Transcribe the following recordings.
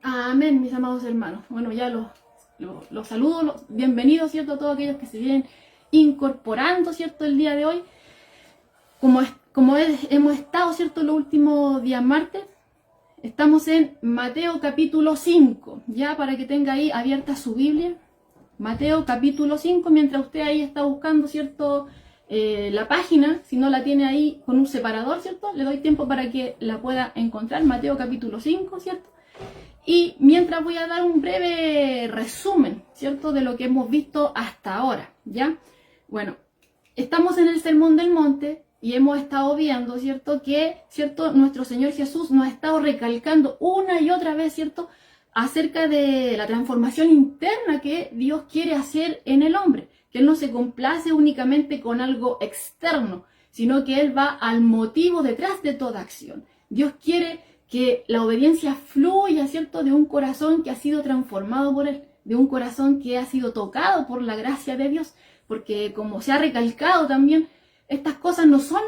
Amén, mis amados hermanos. Bueno, ya los saludo, bienvenidos, ¿cierto? A todos aquellos que se vienen incorporando, ¿cierto? El día de hoy. Hemos estado, ¿cierto? Los últimos días martes. Estamos en Mateo capítulo 5, ya para que tenga ahí abierta su Biblia. Mateo capítulo 5, mientras usted ahí está buscando, ¿cierto? La página, si no la tiene ahí con un separador, ¿cierto? Le doy tiempo para que la pueda encontrar. Mateo capítulo 5, ¿cierto? Y mientras voy a dar un breve resumen, ¿cierto? De lo que hemos visto hasta ahora, ¿ya? Bueno, estamos en el Sermón del Monte y hemos estado viendo, ¿cierto? Que, ¿cierto? Nuestro Señor Jesús nos ha estado recalcando una y otra vez, ¿cierto? Acerca de la transformación interna que Dios quiere hacer en el hombre. Que Él no se complace únicamente con algo externo, sino que Él va al motivo detrás de toda acción. Dios quiere que la obediencia fluya, ¿cierto? De un corazón que ha sido transformado por Él, de un corazón que ha sido tocado por la gracia de Dios, porque como se ha recalcado también, estas cosas no son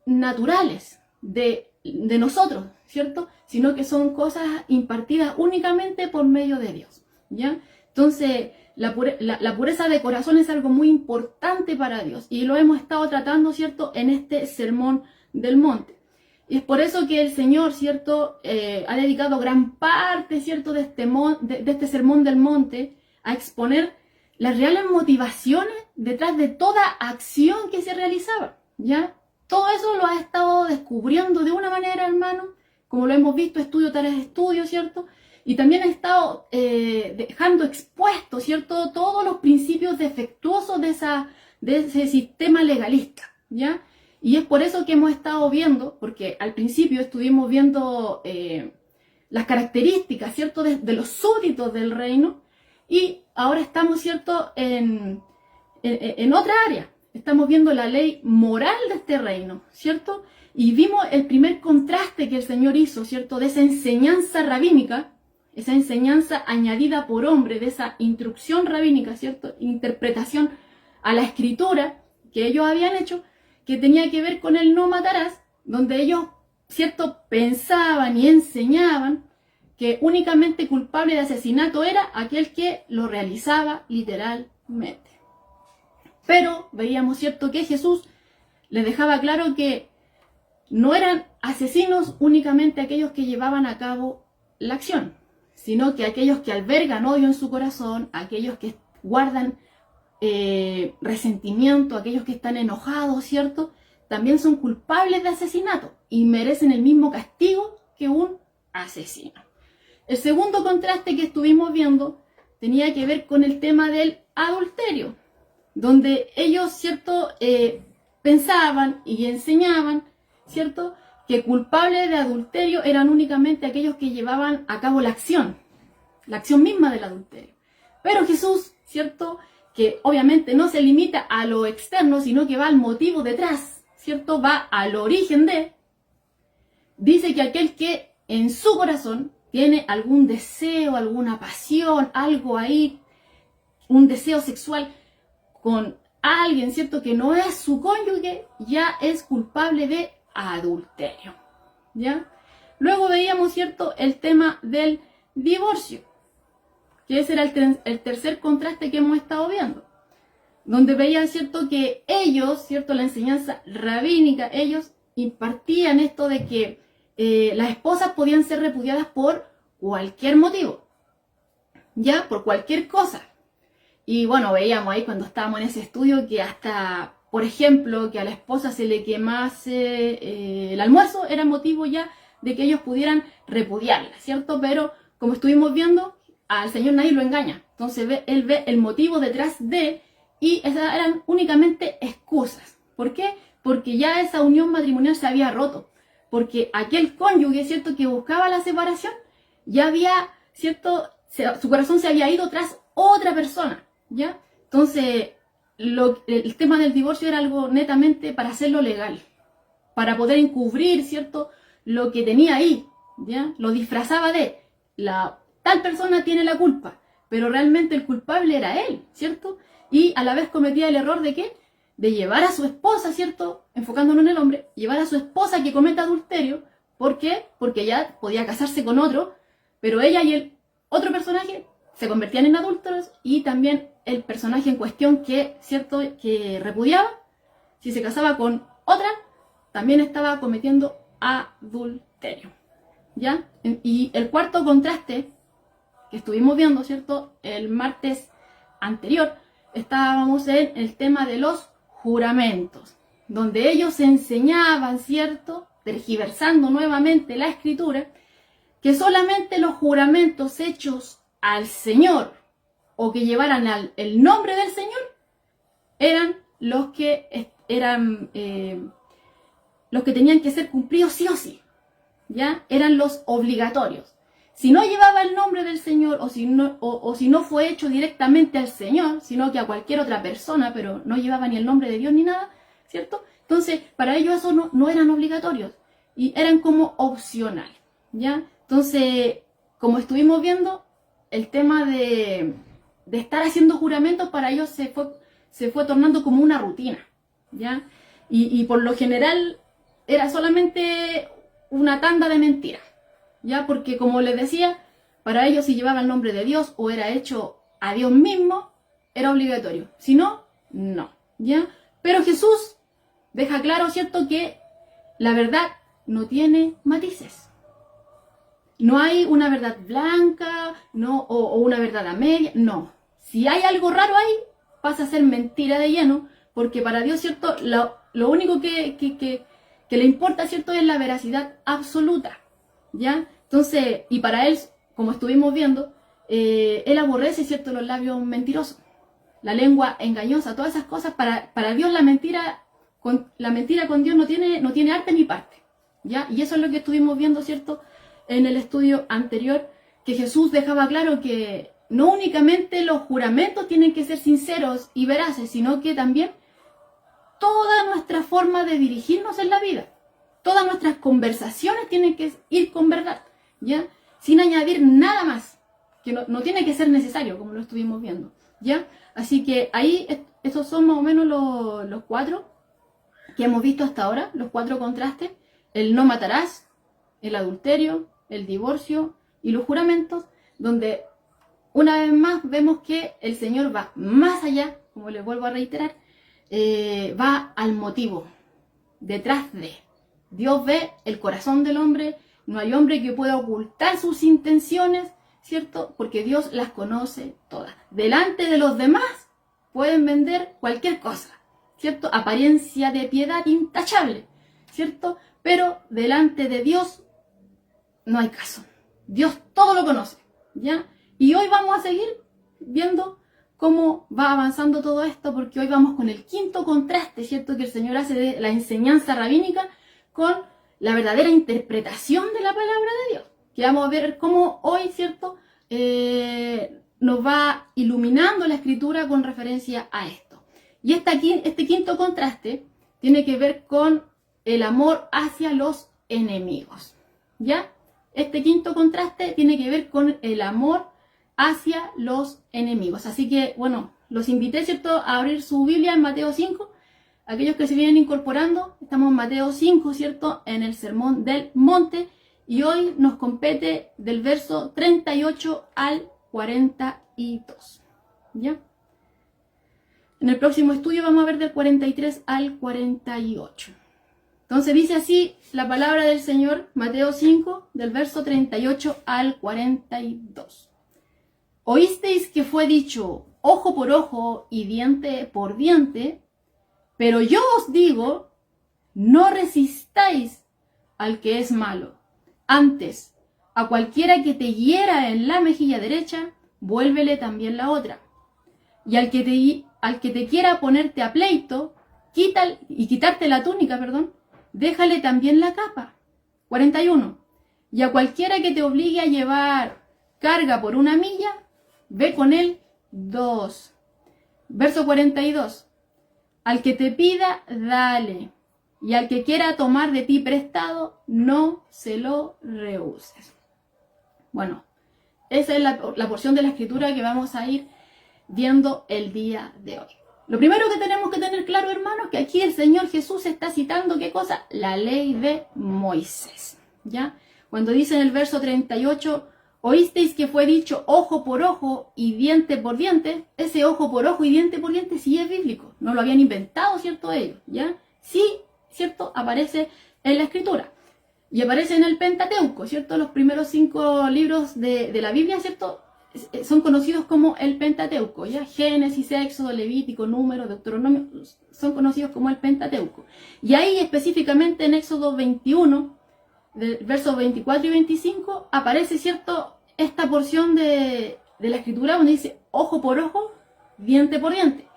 naturales de nosotros, ¿cierto? Sino que son cosas impartidas únicamente por medio de Dios, ¿ya? Entonces, la pureza de corazón es algo muy importante para Dios y lo hemos estado tratando, ¿cierto? En este Sermón del Monte. Y es por eso que el Señor, ¿cierto? Ha dedicado gran parte, ¿cierto? De este Sermón del Monte a exponer las reales motivaciones detrás de toda acción que se realizaba, ¿ya? Todo eso lo ha estado descubriendo de una manera, hermano, como lo hemos visto estudio tras estudio, ¿cierto? Y también ha estado dejando expuesto, ¿cierto? Todos los principios defectuosos de ese sistema legalista, ¿ya? Y es por eso que hemos estado viendo, porque al principio estuvimos viendo las características, ¿cierto? De los súbditos del reino, y ahora estamos, ¿cierto? En otra área. Estamos viendo la ley moral de este reino, ¿cierto? Y vimos el primer contraste que el Señor hizo, ¿cierto? De esa enseñanza rabínica, esa enseñanza añadida por hombre, de esa instrucción rabínica, ¿cierto? Interpretación a la escritura que ellos habían hecho, que tenía que ver con el no matarás, donde ellos, ¿cierto? Pensaban y enseñaban que únicamente culpable de asesinato era aquel que lo realizaba literalmente. Pero veíamos, ¿cierto?, que Jesús les dejaba claro que no eran asesinos únicamente aquellos que llevaban a cabo la acción, sino que aquellos que albergan odio en su corazón, aquellos que guardan resentimiento, aquellos que están enojados, ¿cierto? También son culpables de asesinato y merecen el mismo castigo que un asesino. El segundo contraste que estuvimos viendo tenía que ver con el tema del adulterio, donde ellos, ¿cierto? Pensaban y enseñaban, ¿cierto?, que culpables de adulterio eran únicamente aquellos que llevaban a cabo la acción misma del adulterio. Pero Jesús, ¿cierto?, que obviamente no se limita a lo externo, sino que va al motivo detrás, ¿cierto?, va al origen dice que aquel que en su corazón tiene algún deseo, alguna pasión, algo ahí, un deseo sexual con alguien, ¿cierto?, que no es su cónyuge, ya es culpable de adulterio, ¿ya? Luego veíamos, ¿cierto?, el tema del divorcio, que ese era el tercer contraste que hemos estado viendo, donde veían, ¿cierto?, que ellos, ¿cierto?, la enseñanza rabínica, ellos impartían esto de que las esposas podían ser repudiadas por cualquier motivo, ya, por cualquier cosa. Y bueno, veíamos ahí cuando estábamos en ese estudio que hasta, por ejemplo, que a la esposa se le quemase el almuerzo era motivo ya de que ellos pudieran repudiarla, ¿cierto? Pero como estuvimos viendo, al Señor nadie lo engaña. Entonces Él ve el motivo detrás de, y esas eran únicamente excusas. ¿Por qué? Porque ya esa unión matrimonial se había roto. Porque aquel cónyuge, ¿cierto?, que buscaba la separación, ya había, ¿cierto?, su corazón se había ido tras otra persona, ¿ya? Entonces, el tema del divorcio era algo netamente para hacerlo legal, para poder encubrir, ¿cierto?, lo que tenía ahí, ¿ya? Lo disfrazaba de tal persona tiene la culpa, pero realmente el culpable era él, ¿cierto? Y a la vez cometía el error de ¿qué? De llevar a su esposa, ¿cierto? Enfocándonos en el hombre, llevar a su esposa que cometa adulterio. ¿Por qué? Porque ya podía casarse con otro, pero ella y él otro personaje, se convertían en adúlteros, y también el personaje en cuestión que, ¿cierto?, que repudiaba, si se casaba con otra, también estaba cometiendo adulterio, ¿ya? Y el cuarto contraste que estuvimos viendo, ¿cierto?, el martes anterior, estábamos en el tema de los juramentos, donde ellos enseñaban, ¿cierto?, tergiversando nuevamente la escritura, que solamente los juramentos hechos al Señor o que llevaran el nombre del Señor eran los que tenían que ser cumplidos sí o sí, ¿ya? Eran los obligatorios. Si no llevaba el nombre del Señor, o si no fue hecho directamente al Señor, sino que a cualquier otra persona, pero no llevaba ni el nombre de Dios ni nada, ¿cierto? Entonces, para ellos eso no eran obligatorios, y eran como opcional, ¿ya? Entonces, como estuvimos viendo, el tema de estar haciendo juramentos para ellos se fue tornando como una rutina, ¿ya? Y por lo general era solamente una tanda de mentiras, ¿ya? Porque, como les decía, para ellos, si llevaba el nombre de Dios o era hecho a Dios mismo, era obligatorio. Si no, no, ¿ya? Pero Jesús deja claro, ¿cierto?, que la verdad no tiene matices. No hay una verdad blanca, no, o una verdad a media, no. Si hay algo raro ahí, pasa a ser mentira de lleno, porque para Dios, ¿cierto?, lo único que le importa, ¿cierto?, es la veracidad absoluta, ¿ya? Entonces, y para Él, como estuvimos viendo, Él aborrece, ¿cierto?, los labios mentirosos, la lengua engañosa, todas esas cosas. Para Dios la mentira con Dios no tiene arte ni parte, ¿ya? Y eso es lo que estuvimos viendo, ¿cierto?, en el estudio anterior, que Jesús dejaba claro que no únicamente los juramentos tienen que ser sinceros y veraces, sino que también toda nuestra forma de dirigirnos en la vida, todas nuestras conversaciones tienen que ir con verdad, ¿ya? Sin añadir nada más, que no tiene que ser necesario, como lo estuvimos viendo, ¿ya? Así que ahí, esos son más o menos los cuatro que hemos visto hasta ahora, los cuatro contrastes: el no matarás, el adulterio, el divorcio y los juramentos, donde una vez más vemos que el Señor va más allá, como les vuelvo a reiterar, va al motivo, detrás de. Dios ve el corazón del hombre, no hay hombre que pueda ocultar sus intenciones, ¿cierto? Porque Dios las conoce todas. Delante de los demás pueden vender cualquier cosa, ¿cierto? Apariencia de piedad intachable, ¿cierto? Pero delante de Dios no hay caso. Dios todo lo conoce, ¿ya? Y hoy vamos a seguir viendo cómo va avanzando todo esto, porque hoy vamos con el quinto contraste, ¿cierto?, que el Señor hace de la enseñanza rabínica con la verdadera interpretación de la palabra de Dios. Que vamos a ver cómo hoy, ¿cierto?, nos va iluminando la escritura con referencia a esto. Y este quinto contraste tiene que ver con el amor hacia los enemigos, ¿ya? Este quinto contraste tiene que ver con el amor hacia los enemigos. Así que, bueno, los invité, ¿cierto?, a abrir su Biblia en Mateo 5. Aquellos que se vienen incorporando, estamos en Mateo 5, ¿cierto?, en el Sermón del Monte. Y hoy nos compete del verso 38 al 42, ¿ya? En el próximo estudio vamos a ver del 43 al 48. Entonces dice así la palabra del Señor, Mateo 5, del verso 38 al 42. Oísteis que fue dicho, ojo por ojo y diente por diente, pero yo os digo, no resistáis al que es malo. Antes, a cualquiera que te hiera en la mejilla derecha, vuélvele también la otra. Y al que te quiera ponerte a pleito, quitarte la túnica, déjale también la capa. 41. Y a cualquiera que te obligue a llevar carga por 1 milla, ve con él 2. Verso 42. Al que te pida, dale. Y al que quiera tomar de ti prestado, no se lo rehuses. Bueno, esa es la porción de la escritura que vamos a ir viendo el día de hoy. Lo primero que tenemos que tener claro, hermanos, que aquí el Señor Jesús está citando, ¿qué cosa? La ley de Moisés, ¿ya? Cuando dice en el verso 38, Oísteis que fue dicho ojo por ojo y diente por diente. Ese ojo por ojo y diente por diente sí es bíblico. No lo habían inventado, ¿cierto? Ellos, ¿ya? Sí, ¿cierto? Aparece en la Escritura. Y aparece en el Pentateuco, ¿cierto? Los primeros 5 libros de la Biblia, ¿cierto? Son conocidos como el Pentateuco, ¿ya? Génesis, Éxodo, Levítico, Número, Deuteronomio, son conocidos como el Pentateuco. Y ahí específicamente en Éxodo 21, versos 24 y 25, aparece, ¿cierto?, esta porción de la Escritura donde dice ojo por ojo, diente por diente.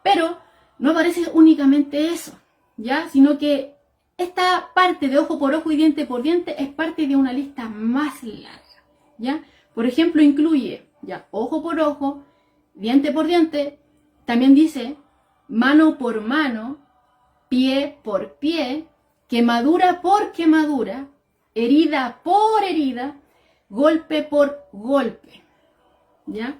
Pero no aparece únicamente eso, ¿ya? Sino que esta parte de ojo por ojo y diente por diente es parte de una lista más larga, ¿ya? Por ejemplo, incluye, ya, ojo por ojo, diente por diente, también dice mano por mano, pie por pie, quemadura por quemadura, herida por herida, golpe por golpe, ¿ya?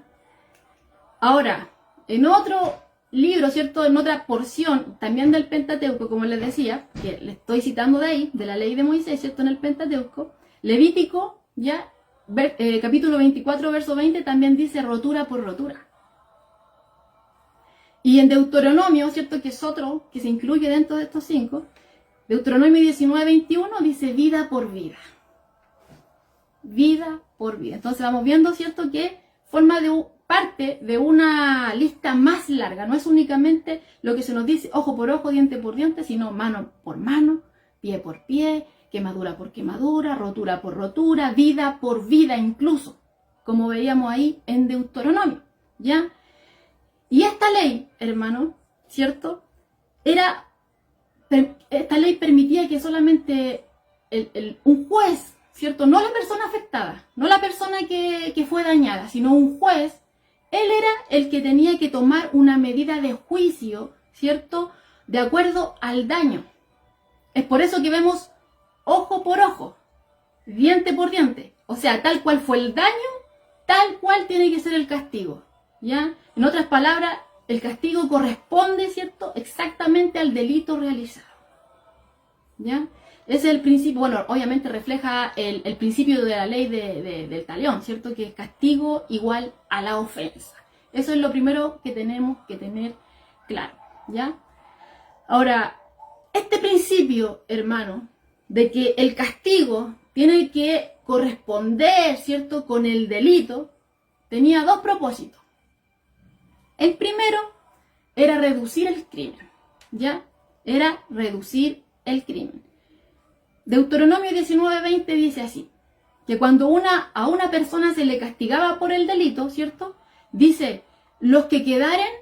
Ahora, en otro libro, ¿cierto? En otra porción también del Pentateuco, como les decía, que le estoy citando de ahí, de la ley de Moisés, ¿cierto? En el Pentateuco, Levítico, ya, capítulo 24, verso 20, también dice rotura por rotura. Y en Deuteronomio, ¿cierto? Que es otro que se incluye dentro de estos 5, Deuteronomio 19, 21 dice vida por vida. Vida por vida. Entonces vamos viendo, ¿cierto? Que forma parte de una lista más larga. No es únicamente lo que se nos dice ojo por ojo, diente por diente, sino mano por mano, pie por pie, quemadura por quemadura, rotura por rotura, vida por vida incluso, como veíamos ahí en Deuteronomio, ¿ya? Y esta ley, hermano, ¿cierto? Esta ley permitía que solamente un juez, ¿cierto? No la persona afectada, no la persona que fue dañada, sino un juez, él era el que tenía que tomar una medida de juicio, ¿cierto? De acuerdo al daño. Es por eso que vemos ojo por ojo, diente por diente. O sea, tal cual fue el daño, tal cual tiene que ser el castigo, ¿ya? En otras palabras, el castigo corresponde, ¿cierto?, exactamente al delito realizado, ¿ya? Ese es el principio, bueno, obviamente refleja el principio de la ley del talión, ¿cierto?, que es castigo igual a la ofensa. Eso es lo primero que tenemos que tener claro, ¿ya? Ahora, este principio, hermano, de que el castigo tiene que corresponder, ¿cierto?, con el delito, tenía 2 propósitos. El primero era reducir el crimen, ¿ya? Era reducir el crimen. Deuteronomio 19:20 dice así, que cuando a una persona se le castigaba por el delito, ¿cierto? Dice, los que quedaren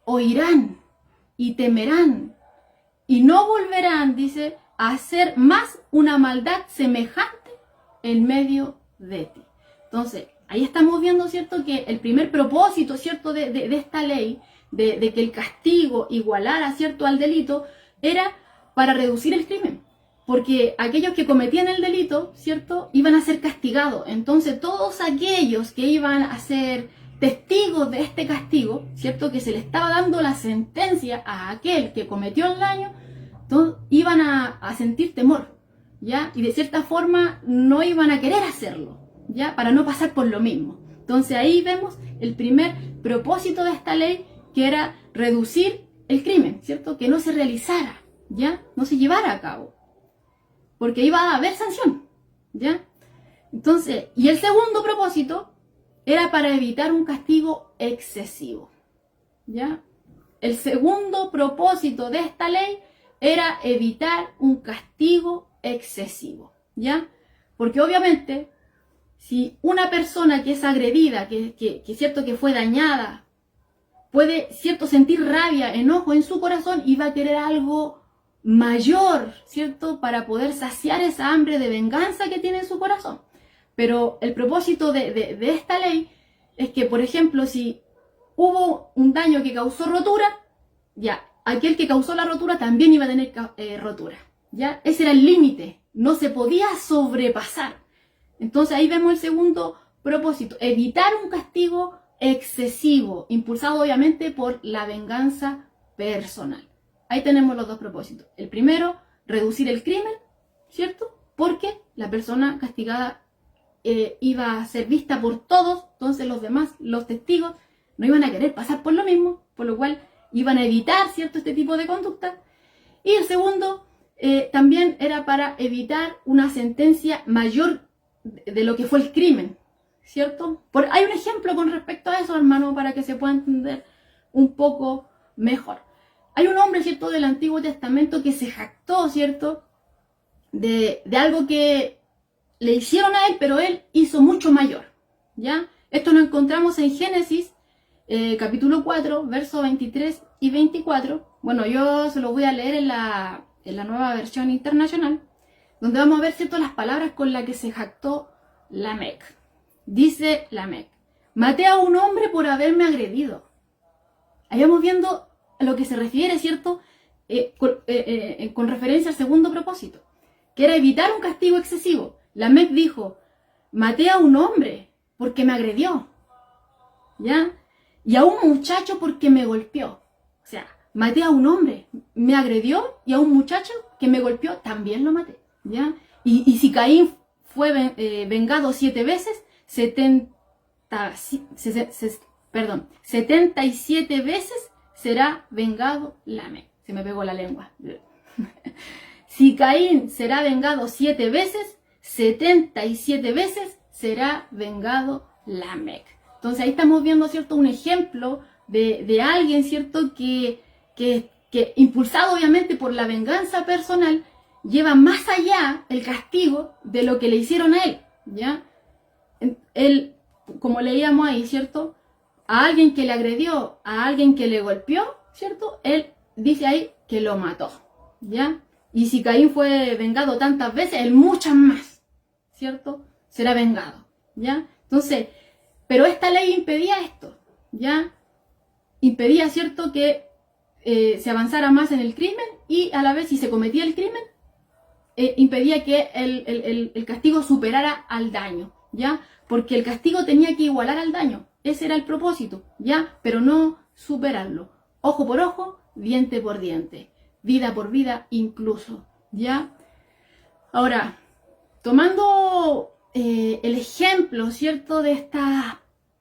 oirán y temerán y no volverán, dice, a hacer más una maldad semejante en medio de ti. Entonces, ahí estamos viendo, ¿cierto?, que el primer propósito, ¿cierto?, de esta ley, de que el castigo igualara, ¿cierto?, al delito, era para reducir el crimen. Porque aquellos que cometían el delito, ¿cierto?, iban a ser castigados. Entonces, todos aquellos que iban a ser testigos de este castigo, ¿cierto?, que se le estaba dando la sentencia a aquel que cometió el daño, todos iban a sentir temor, ¿ya? Y de cierta forma no iban a querer hacerlo, ¿ya? Para no pasar por lo mismo. Entonces ahí vemos el primer propósito de esta ley, que era reducir el crimen, ¿cierto? Que no se realizara, ¿ya? No se llevara a cabo, porque iba a haber sanción, ¿ya? Entonces, y el segundo propósito era para evitar un castigo excesivo, ¿ya? El segundo propósito de esta ley era evitar un castigo excesivo, ¿ya? Porque obviamente, si una persona que es agredida, que cierto que fue dañada, puede, cierto, sentir rabia, enojo en su corazón y va a querer algo mayor, ¿cierto?, para poder saciar esa hambre de venganza que tiene en su corazón. Pero el propósito de esta ley es que, por ejemplo, si hubo un daño que causó rotura, ya, aquel que causó la rotura también iba a tener rotura, ¿ya? Ese era el límite, no se podía sobrepasar. Entonces ahí vemos el segundo propósito, evitar un castigo excesivo, impulsado obviamente por la venganza personal. Ahí tenemos los 2 propósitos. El primero, reducir el crimen, ¿cierto? Porque la persona castigada iba a ser vista por todos, entonces los demás, los testigos, no iban a querer pasar por lo mismo, por lo cual iban a evitar, ¿cierto?, este tipo de conducta. Y el segundo también era para evitar una sentencia mayor de lo que fue el crimen, ¿cierto? Hay un ejemplo con respecto a eso, hermano, para que se pueda entender un poco mejor. Hay un hombre, ¿cierto?, del Antiguo Testamento que se jactó, ¿cierto?, de algo que le hicieron a él, pero él hizo mucho mayor, ¿ya? Esto lo encontramos en Génesis, capítulo 4, versos 23 y 24. Bueno, yo se lo voy a leer en la nueva versión internacional, donde vamos a ver, ¿cierto?, las palabras con las que se jactó Lamec. Dice Lamec: maté a un hombre por haberme agredido. Ahí vamos viendo a lo que se refiere, ¿cierto?, con referencia al segundo propósito, que era evitar un castigo excesivo. Lamec dijo: maté a un hombre porque me agredió, ¿ya? Y a un muchacho porque me golpeó. O sea, maté a un hombre, me agredió, y a un muchacho que me golpeó también lo maté, ¿ya? Y si Caín fue vengado 7 veces, 77 veces será vengado Lamec. Se me pegó la lengua. Si Caín será vengado 7 veces, 77 veces será vengado Lamec. Entonces ahí estamos viendo, ¿cierto?, un ejemplo de alguien, ¿cierto?, que impulsado obviamente por la venganza personal, lleva más allá el castigo de lo que le hicieron a él, ¿ya? Él, como leíamos ahí, ¿cierto?, a alguien que le agredió, a alguien que le golpeó, ¿cierto?, él dice ahí que lo mató, ¿ya? Y si Caín fue vengado tantas veces, él muchas más, ¿cierto?, será vengado, ¿ya? Entonces, pero esta ley impedía esto, ¿ya? Impedía, ¿cierto?, que se avanzara más en el crimen, y a la vez, si se cometía el crimen, impedía que el castigo superara al daño, ¿ya? Porque el castigo tenía que igualar al daño. Ese era el propósito, ¿ya? Pero no superarlo. Ojo por ojo, diente por diente, vida por vida incluso, ¿ya? Ahora, tomando el ejemplo, ¿cierto?, de estas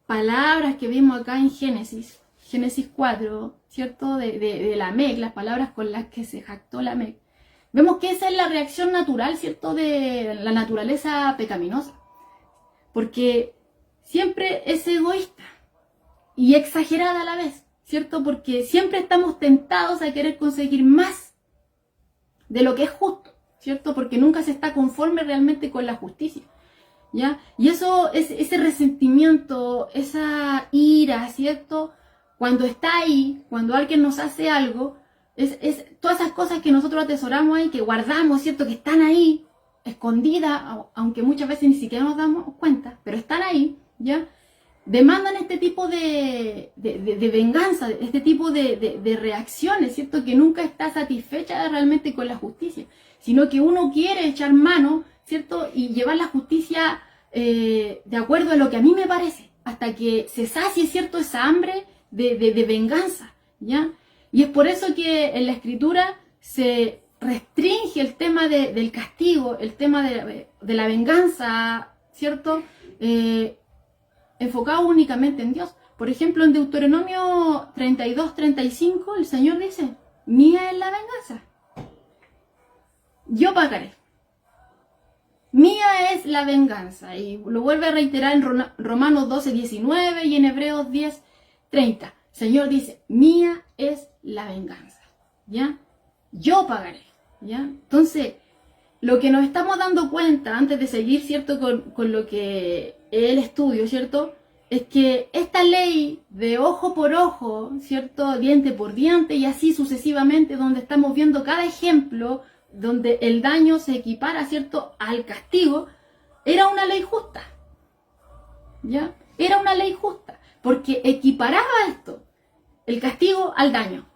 palabras que vimos acá en Génesis 4, ¿cierto?, de Lamec, las palabras con las que se jactó Lamec, vemos que esa es la reacción natural, ¿cierto?, de la naturaleza pecaminosa. Porque siempre es egoísta y exagerada a la vez, ¿cierto? Porque siempre estamos tentados a querer conseguir más de lo que es justo, ¿cierto? Porque nunca se está conforme realmente con la justicia, ¿ya? Y eso, ese resentimiento, esa ira, ¿cierto?, cuando está ahí, cuando alguien nos hace algo, es todas esas cosas que nosotros atesoramos ahí, que guardamos, ¿cierto?, que están ahí, escondidas, aunque muchas veces ni siquiera nos damos cuenta, pero están ahí, ¿ya? Demandan este tipo de venganza, este tipo de reacciones, ¿cierto?, que nunca está satisfecha realmente con la justicia, sino que uno quiere echar mano, ¿cierto?, y llevar la justicia de acuerdo a lo que a mí me parece, hasta que se sacie, ¿cierto?, esa hambre de venganza, ¿ya? Y es por eso que en la Escritura se restringe el tema del castigo, el tema de la venganza, ¿cierto?, enfocado únicamente en Dios. Por ejemplo, en Deuteronomio 32-35, el Señor dice: mía es la venganza, yo pagaré. Mía es la venganza. Y lo vuelve a reiterar en Romanos 12-19 y en Hebreos 10-30. El Señor dice: mía es la venganza, ¿ya? Yo pagaré, ¿ya? Entonces, lo que nos estamos dando cuenta, antes de seguir, ¿cierto?, con lo que es el estudio, ¿cierto?, es que esta ley de ojo por ojo, ¿cierto?, diente por diente, y así sucesivamente, donde estamos viendo cada ejemplo, donde el daño se equipara, ¿cierto?, al castigo, era una ley justa, ¿ya? Era una ley justa, porque equiparaba esto, el castigo al daño.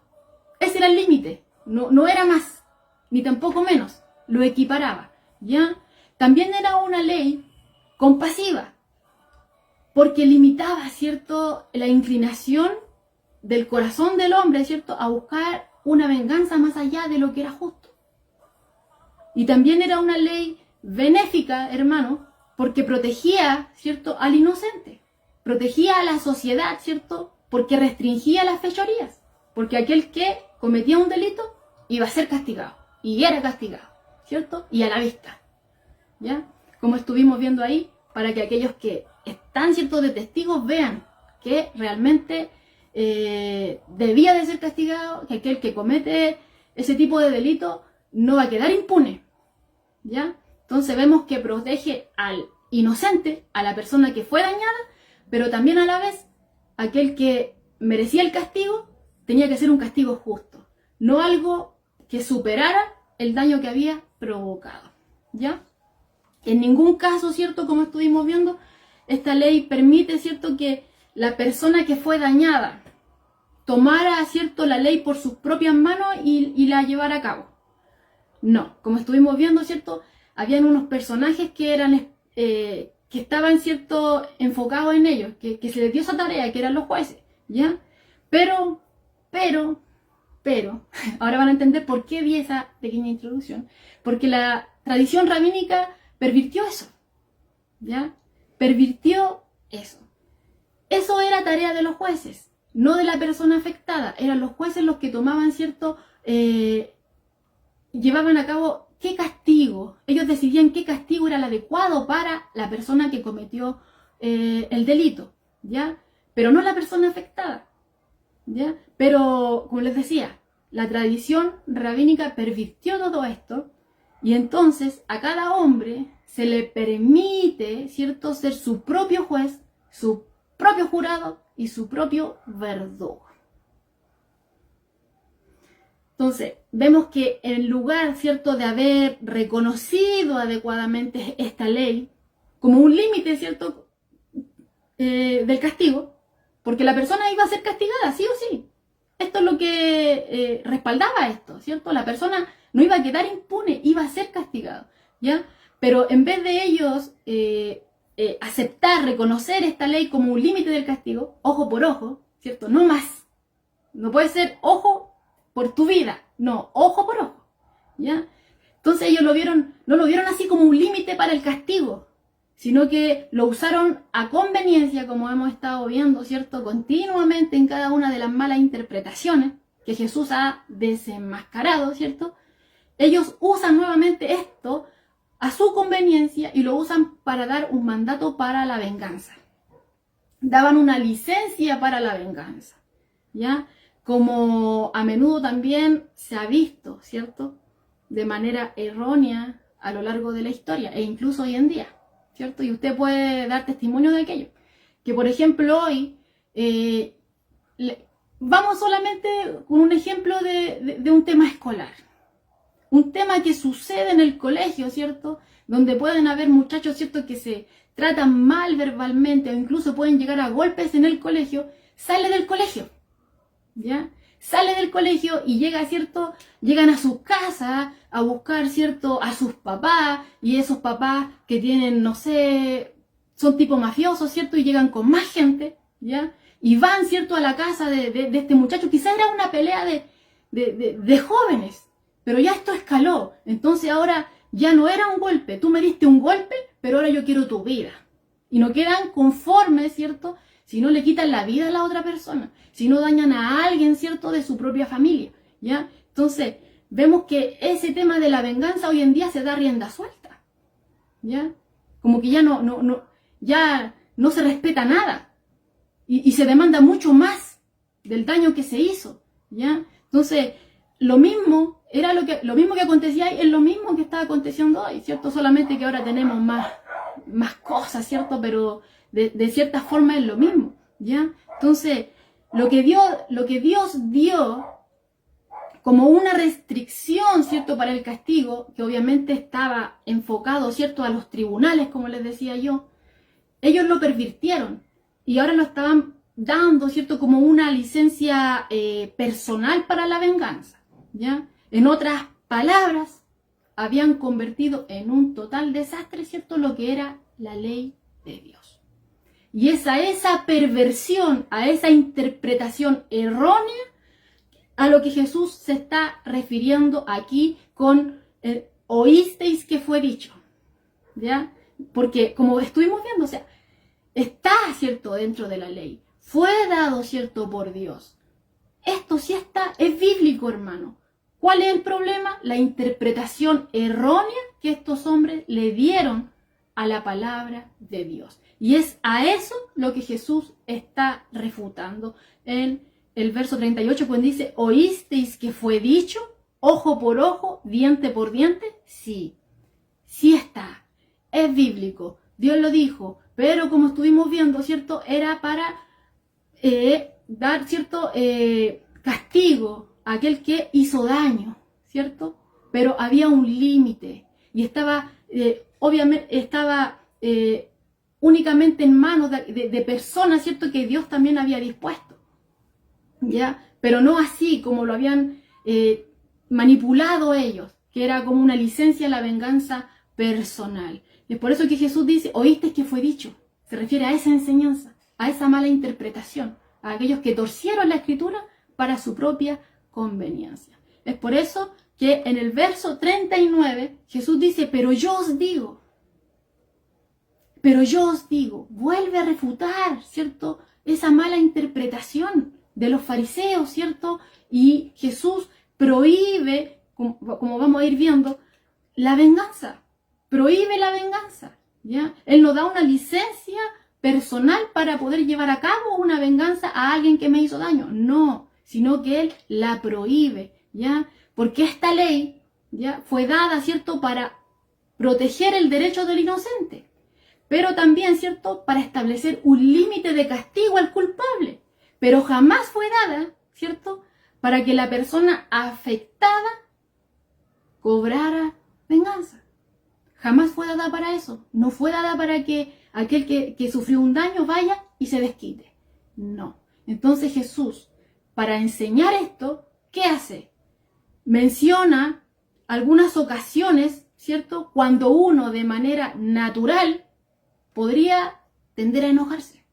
Ese era el límite, no era más, ni tampoco menos, lo equiparaba, ¿ya? También era una ley compasiva, porque limitaba, ¿cierto?, la inclinación del corazón del hombre, ¿cierto?, a buscar una venganza más allá de lo que era justo. Y también era una ley benéfica, hermano, porque protegía, ¿cierto?, al inocente, protegía a la sociedad, ¿cierto?, porque restringía las fechorías, porque aquel que cometía un delito iba a ser castigado, y era castigado, ¿cierto?, y a la vista, ¿ya? Como estuvimos viendo ahí, para que aquellos que están, ¿cierto?, de testigos vean que realmente debía de ser castigado, que aquel que comete ese tipo de delito no va a quedar impune, ¿ya? Entonces vemos que protege al inocente, a la persona que fue dañada, pero también a la vez aquel que merecía el castigo tenía que ser un castigo justo, no algo que superara el daño que había provocado, ¿ya? En ningún caso, ¿cierto?, como estuvimos viendo, esta ley permite, ¿cierto?, que la persona que fue dañada tomara, ¿cierto?, la ley por sus propias manos y la llevara a cabo. No, como estuvimos viendo, ¿cierto?, habían unos personajes que eran que estaban, ¿cierto?, enfocados en ellos, que se les dio esa tarea, que eran los jueces, ¿ya? Pero, ahora van a entender por qué di esa pequeña introducción, porque la tradición rabínica pervirtió eso, ¿ya? Pervirtió eso. Eso era tarea de los jueces, no de la persona afectada. Eran los jueces los que tomaban, ¿cierto?, llevaban a cabo qué castigo. Ellos decidían qué castigo era el adecuado para la persona que cometió el delito, ¿ya? Pero no la persona afectada, ¿ya? Pero, como les decía, la tradición rabínica pervirtió todo esto y entonces a cada hombre se le permite, ¿cierto?, ser su propio juez, su propio jurado y su propio verdugo. Entonces, vemos que en lugar, ¿cierto?, de haber reconocido adecuadamente esta ley como un límite, ¿cierto?, del castigo, porque la persona iba a ser castigada, sí o sí. Esto es lo que respaldaba esto, ¿cierto? La persona no iba a quedar impune, iba a ser castigado, ¿ya? Pero en vez de ellos aceptar, reconocer esta ley como un límite del castigo, ojo por ojo, ¿cierto? No más. No puede ser ojo por tu vida, no, ojo por ojo, ¿ya? Entonces ellos no lo vieron así como un límite para el castigo, sino que lo usaron a conveniencia, como hemos estado viendo, ¿cierto?, continuamente en cada una de las malas interpretaciones que Jesús ha desenmascarado, ¿cierto? Ellos usan nuevamente esto a su conveniencia y lo usan para dar un mandato para la venganza. Daban una licencia para la venganza, ¿ya? Como a menudo también se ha visto, ¿cierto?, de manera errónea a lo largo de la historia e incluso hoy en día, ¿cierto? Y usted puede dar testimonio de aquello. Que por ejemplo hoy, vamos solamente con un ejemplo de un tema escolar. Un tema que sucede en el colegio, ¿cierto? Donde pueden haber muchachos, ¿cierto?, que se tratan mal verbalmente o incluso pueden llegar a golpes en el colegio. Sale del colegio, ¿ya? Sale del colegio y llega, ¿cierto? Llegan a su casa a buscar, ¿cierto?, a sus papás, y esos papás que tienen, no sé, son tipo mafiosos, ¿cierto? Y llegan con más gente, ¿ya? Y van, ¿cierto?, a la casa de este muchacho. Quizás era una pelea de jóvenes, pero ya esto escaló. Entonces ahora ya no era un golpe. Tú me diste un golpe, pero ahora yo quiero tu vida. Y no quedan conformes, ¿cierto?, si no le quitan la vida a la otra persona, si no dañan a alguien, ¿cierto?, de su propia familia, ¿ya? Entonces, vemos que ese tema de la venganza hoy en día se da rienda suelta, ¿ya? Como que ya no se respeta nada y se demanda mucho más del daño que se hizo, ¿ya? Entonces, lo mismo que acontecía ahí es lo mismo que está aconteciendo hoy, ¿cierto? Solamente que ahora tenemos más cosas, ¿cierto? Pero de cierta forma es lo mismo, ¿ya? Entonces, lo que Dios dio como una restricción, ¿cierto?, para el castigo, que obviamente estaba enfocado, ¿cierto?, a los tribunales, como les decía yo, ellos lo pervirtieron y ahora lo estaban dando, ¿cierto?, como una licencia personal para la venganza, ¿ya? En otras palabras, habían convertido en un total desastre, ¿cierto?, lo que era la ley de Dios. Y es a esa perversión, a esa interpretación errónea, a lo que Jesús se está refiriendo aquí con oísteis que fue dicho, ¿ya? Porque como estuvimos viendo, o sea, está, ¿cierto?, dentro de la ley. Fue dado, ¿cierto?, por Dios. Esto sí está, es bíblico, hermano. ¿Cuál es el problema? La interpretación errónea que estos hombres le dieron a la palabra de Dios. Y es a eso lo que Jesús está refutando en el verso 38, cuando dice, ¿oísteis que fue dicho ojo por ojo, diente por diente? Sí, sí está, es bíblico, Dios lo dijo, pero como estuvimos viendo, ¿cierto? Era para dar, ¿cierto?, castigo a aquel que hizo daño, ¿cierto? Pero había un límite y estaba, obviamente, estaba únicamente en manos de personas, ¿cierto?, que Dios también había dispuesto, ¿ya? Pero no así como lo habían manipulado ellos, que era como una licencia a la venganza personal. Y es por eso que Jesús dice, oíste que fue dicho. Se refiere a esa enseñanza, a esa mala interpretación, a aquellos que torcieron la escritura para su propia conveniencia. Es por eso que en el verso 39 Jesús dice, pero yo os digo, vuelve a refutar, ¿cierto?, esa mala interpretación de los fariseos, ¿cierto? Y Jesús prohíbe, como vamos a ir viendo, la venganza. Prohíbe la venganza, ¿ya? Él no da una licencia personal para poder llevar a cabo una venganza a alguien que me hizo daño. No, sino que Él la prohíbe, ¿ya? Porque esta ley, ¿ya?, fue dada, ¿cierto?, para proteger el derecho del inocente, pero también, ¿cierto?, para establecer un límite de castigo al culpable. Pero jamás fue dada, ¿cierto?, para que la persona afectada cobrara venganza. Jamás fue dada para eso. No fue dada para que aquel que sufrió un daño vaya y se desquite. No. Entonces Jesús, para enseñar esto, ¿qué hace? Menciona algunas ocasiones, ¿cierto?, cuando uno de manera natural podría tender a enojarse.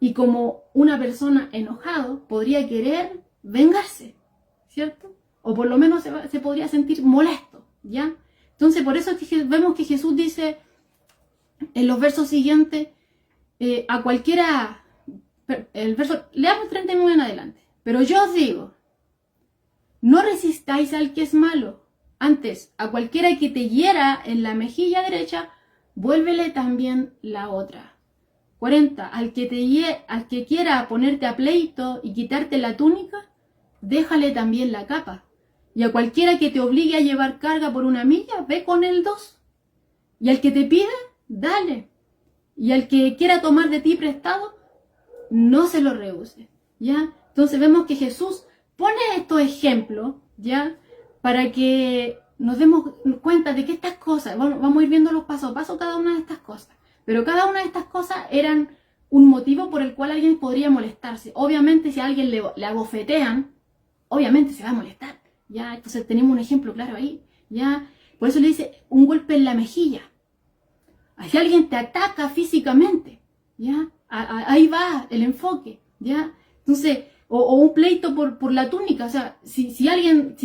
Y como una persona enojado podría querer vengarse, ¿cierto? O por lo menos se podría sentir molesto, ¿ya? Entonces por eso es que vemos que Jesús dice en los versos siguientes, a cualquiera, leamos 39 en adelante. Pero yo os digo, no resistáis al que es malo. Antes, a cualquiera que te hiera en la mejilla derecha, vuélvele también la otra. 40. Al que quiera ponerte a pleito y quitarte la túnica, déjale también la capa. Y a cualquiera que te obligue a llevar carga por 1 milla, ve con él 2. Y al que te pida, dale. Y al que quiera tomar de ti prestado, no se lo rehúse, ¿ya? Entonces vemos que Jesús pone estos ejemplos, ¿ya?, para que nos demos cuenta de que estas cosas, vamos a ir viendo los paso a paso cada una de estas cosas, pero cada una de estas cosas eran un motivo por el cual alguien podría molestarse. Obviamente si a alguien le abofetean, obviamente se va a molestar, ¿ya? Entonces tenemos un ejemplo claro ahí, ¿ya? Por eso le dice un golpe en la mejilla. Si alguien te ataca físicamente, ¿ya? Ahí va el enfoque, ¿ya? Entonces, o un pleito por la túnica, o sea, si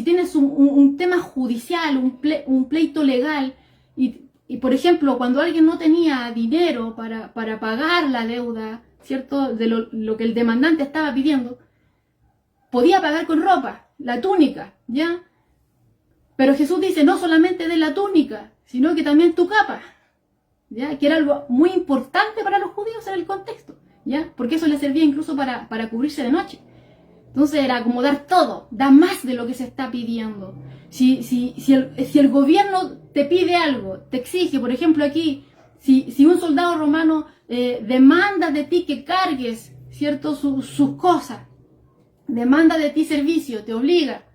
tienes un tema judicial, un pleito legal, y por ejemplo, cuando alguien no tenía dinero para pagar la deuda, ¿cierto?, de lo que el demandante estaba pidiendo, podía pagar con ropa, la túnica, ¿ya? Pero Jesús dice, no solamente de la túnica, sino que también tu capa, ¿ya? Que era algo muy importante para los judíos en el contexto, ¿ya? Porque eso les servía incluso para cubrirse de noche. Entonces era como dar todo, da más de lo que se está pidiendo. Si el gobierno te pide algo, te exige, por ejemplo aquí, si un soldado romano demanda de ti que cargues, ¿cierto?, sus cosas, demanda de ti servicio, te obliga.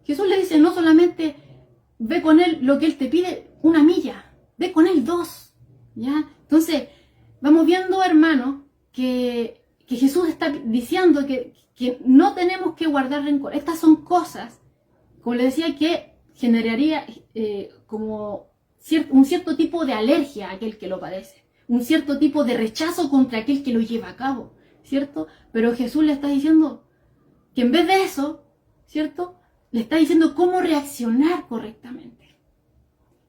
Jesús le dice, no solamente ve con él lo que él te pide 1 milla, ve con él 2, ¿ya? Entonces, vamos viendo, hermano, que Jesús está diciendo que no tenemos que guardar rencor. Estas son cosas, como le decía, que generaría como un cierto tipo de alergia a aquel que lo padece, un cierto tipo de rechazo contra aquel que lo lleva a cabo, ¿cierto? Pero Jesús le está diciendo que en vez de eso, ¿cierto?, le está diciendo cómo reaccionar correctamente.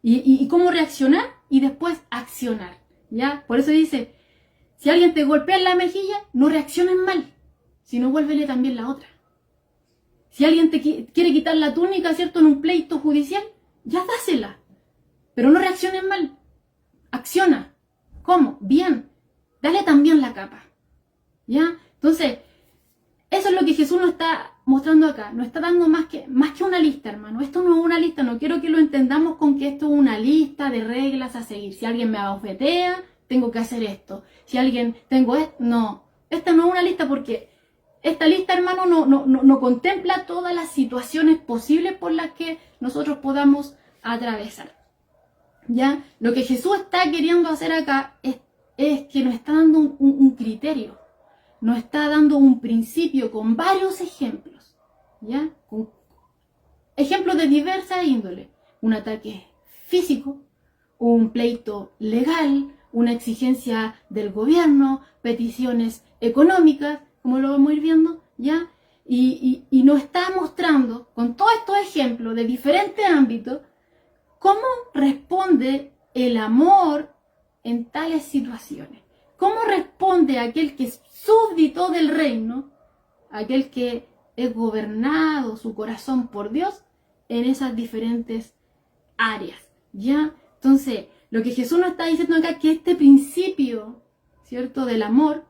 y cómo reaccionar y después accionar, ¿ya? Por eso dice, si alguien te golpea en la mejilla, no reacciones mal, sino vuélvele también la otra. Si alguien te quiere quitar la túnica, ¿cierto?, en un pleito judicial, ya dásela, pero no reacciones mal, acciona. ¿Cómo? Bien, dale también la capa, ¿ya? Entonces, eso es lo que Jesús nos está mostrando acá. Nos está dando más que una lista, hermano. Esto no es una lista. No quiero que lo entendamos con que esto es una lista de reglas a seguir. Si alguien me abofetea, tengo que hacer esto. Si alguien tengo esto, no. Esta no es una lista porque esta lista, hermano, no contempla todas las situaciones posibles por las que nosotros podamos atravesar. ¿Ya? Lo que Jesús está queriendo hacer acá es que nos está dando un criterio. Nos está dando un principio con varios ejemplos, ¿ya? Con ejemplos de diversa índole. Un ataque físico, un pleito legal, una exigencia del gobierno, peticiones económicas, como lo vamos a ir viendo, ¿ya? Y nos está mostrando, con todos estos ejemplos de diferentes ámbitos, cómo responde el amor en tales situaciones. ¿Cómo responde aquel que es súbdito del reino, aquel que es gobernado su corazón por Dios en esas diferentes áreas? ¿Ya? Entonces, lo que Jesús nos está diciendo acá es que este principio, ¿cierto?, del amor,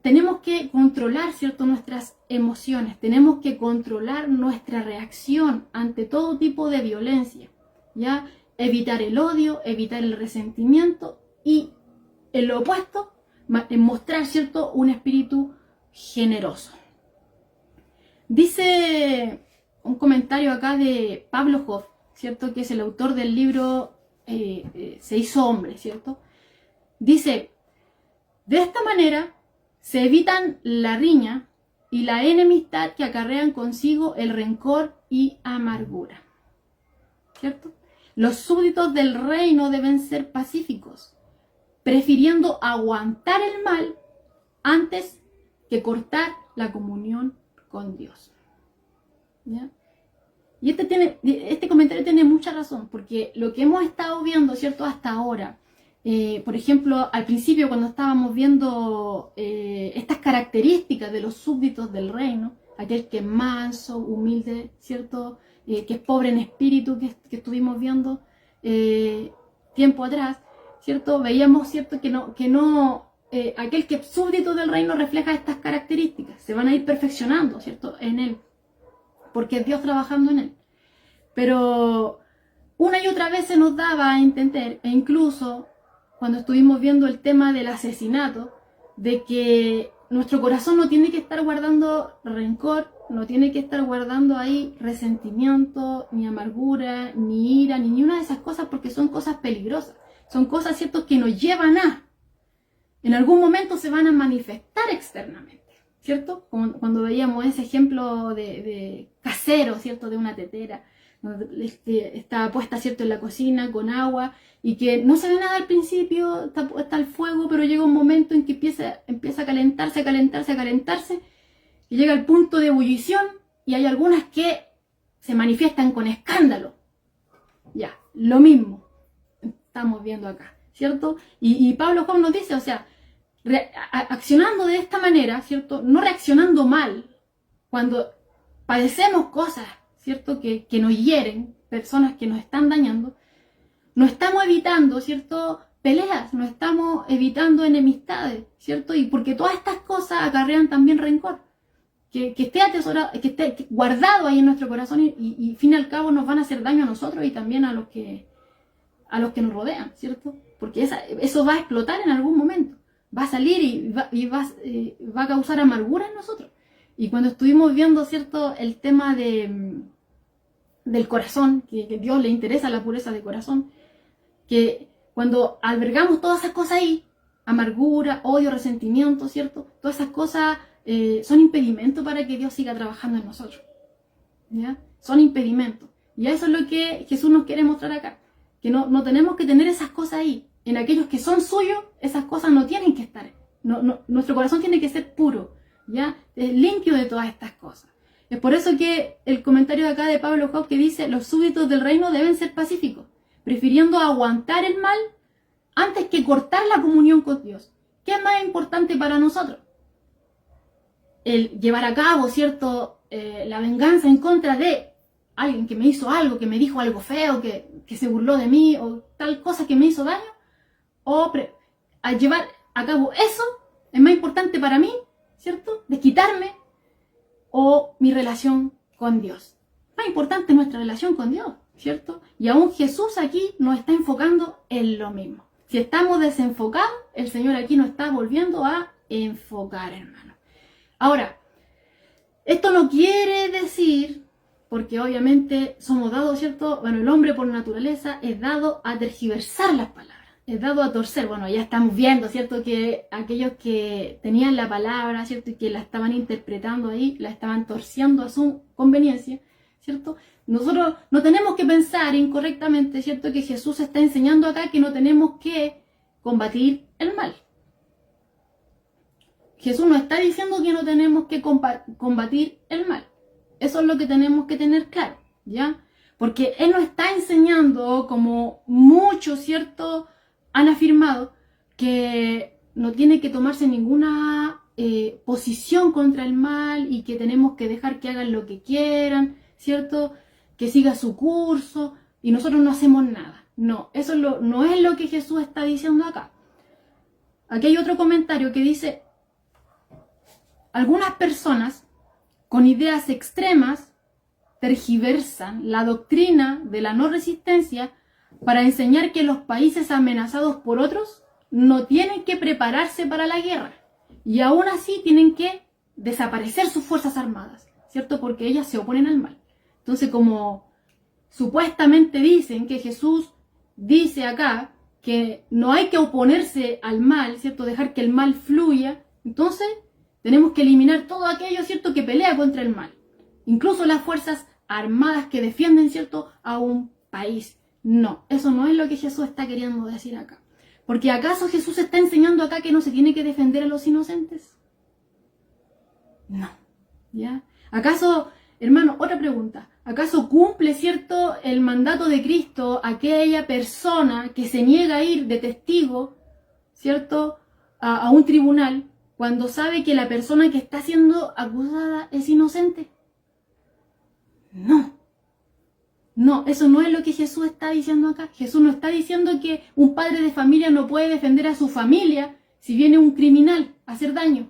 tenemos que controlar, ¿cierto?, nuestras emociones, tenemos que controlar nuestra reacción ante todo tipo de violencia, ¿ya? Evitar el odio, evitar el resentimiento y en lo opuesto, mostrar, ¿cierto?, un espíritu generoso. Dice un comentario acá de Pablo Hoff, ¿cierto?, que es el autor del libro Se hizo hombre, ¿cierto? Dice, de esta manera se evitan la riña y la enemistad que acarrean consigo el rencor y amargura, ¿cierto? Los súbditos del reino deben ser pacíficos, prefiriendo aguantar el mal antes que cortar la comunión con Dios, ¿ya? Y este comentario tiene mucha razón, porque lo que hemos estado viendo, ¿cierto?, hasta ahora, por ejemplo, al principio cuando estábamos viendo estas características de los súbditos del reino, aquel que es manso, humilde, ¿cierto?, que es pobre en espíritu, que estuvimos viendo tiempo atrás, ¿cierto? Veíamos, ¿cierto?, aquel que es súbdito del reino refleja estas características, se van a ir perfeccionando, ¿cierto?, en él, porque es Dios trabajando en él. Pero una y otra vez se nos daba a entender, e incluso cuando estuvimos viendo el tema del asesinato, de que nuestro corazón no tiene que estar guardando rencor, no tiene que estar guardando ahí resentimiento, ni amargura, ni ira, ni una de esas cosas, porque son cosas peligrosas. Son cosas, ¿cierto?, que nos llevan en algún momento se van a manifestar externamente, ¿cierto? Como cuando veíamos ese ejemplo de casero, ¿cierto?, de una tetera, donde está puesta, ¿cierto?, en la cocina con agua y que no se ve nada al principio, está el fuego, pero llega un momento en que empieza a calentarse y llega al punto de ebullición y hay algunas que se manifiestan con escándalo. Ya, lo mismo estamos viendo acá, ¿cierto? Y Pablo Hoff nos dice, o sea, accionando de esta manera, ¿cierto?, no reaccionando mal, cuando padecemos cosas, ¿cierto?, que nos hieren, personas que nos están dañando, no estamos evitando, ¿cierto?, peleas, no estamos evitando enemistades, ¿cierto? Y porque todas estas cosas acarrean también rencor, que esté atesorado, que esté guardado ahí en nuestro corazón y fin y al cabo nos van a hacer daño a nosotros y también a los que nos rodean, ¿cierto? Porque eso va a explotar en algún momento, va a salir y va a causar amargura en nosotros. Y cuando estuvimos viendo, ¿cierto?, el tema del corazón, que a Dios le interesa la pureza de corazón, que cuando albergamos todas esas cosas ahí, amargura, odio, resentimiento, ¿cierto?, todas esas cosas son impedimentos para que Dios siga trabajando en nosotros, ¿ya? Son impedimentos. Y eso es lo que Jesús nos quiere mostrar acá, que no tenemos que tener esas cosas ahí. En aquellos que son suyos, esas cosas no tienen que estar. Nuestro corazón tiene que ser puro, ¿ya? Limpio de todas estas cosas. Es por eso que el comentario de acá de Pablo Job que dice, los súbditos del reino deben ser pacíficos, prefiriendo aguantar el mal antes que cortar la comunión con Dios. ¿Qué es más importante para nosotros? El llevar a cabo, ¿cierto? La venganza en contra de alguien que me hizo algo, que me dijo algo feo, que se burló de mí, o tal cosa que me hizo daño, o a llevar a cabo eso es más importante para mí, ¿cierto? Desquitarme, o mi relación con Dios. Más importante nuestra relación con Dios, ¿cierto? Y aún Jesús aquí nos está enfocando en lo mismo. Si estamos desenfocados, el Señor aquí nos está volviendo a enfocar, hermano. Ahora, esto no quiere decir, porque obviamente somos dados, ¿cierto? Bueno, el hombre por naturaleza es dado a tergiversar las palabras, es dado a torcer. Bueno, ya estamos viendo, ¿cierto? Que aquellos que tenían la palabra, ¿cierto? Y que la estaban interpretando ahí, la estaban torciendo a su conveniencia, ¿cierto? Nosotros no tenemos que pensar incorrectamente, ¿cierto? Que Jesús está enseñando acá que no tenemos que combatir el mal. Jesús no está diciendo que no tenemos que combatir el mal. Eso es lo que tenemos que tener claro, ¿ya? Porque Él nos está enseñando, como muchos, ¿cierto?, han afirmado, que no tiene que tomarse ninguna posición contra el mal y que tenemos que dejar que hagan lo que quieran, ¿cierto?, que siga su curso y nosotros no hacemos nada. No, eso no es lo que Jesús está diciendo acá. Aquí hay otro comentario que dice, algunas personas con ideas extremas tergiversan la doctrina de la no resistencia para enseñar que los países amenazados por otros no tienen que prepararse para la guerra y aún así tienen que desaparecer sus fuerzas armadas, ¿cierto? Porque ellas se oponen al mal. Entonces, como supuestamente dicen que Jesús dice acá que no hay que oponerse al mal, ¿cierto? Dejar que el mal fluya, entonces tenemos que eliminar todo aquello, ¿cierto?, que pelea contra el mal. Incluso las fuerzas armadas que defienden, ¿cierto?, a un país. No, eso no es lo que Jesús está queriendo decir acá. Porque ¿acaso Jesús está enseñando acá que no se tiene que defender a los inocentes? No, ¿ya? ¿Acaso, hermano, otra pregunta, ¿acaso cumple, ¿cierto?, el mandato de Cristo aquella persona que se niega a ir de testigo, ¿cierto?, a un tribunal cuando sabe que la persona que está siendo acusada es inocente? No. No, eso no es lo que Jesús está diciendo acá. Jesús no está diciendo que un padre de familia no puede defender a su familia si viene un criminal a hacer daño.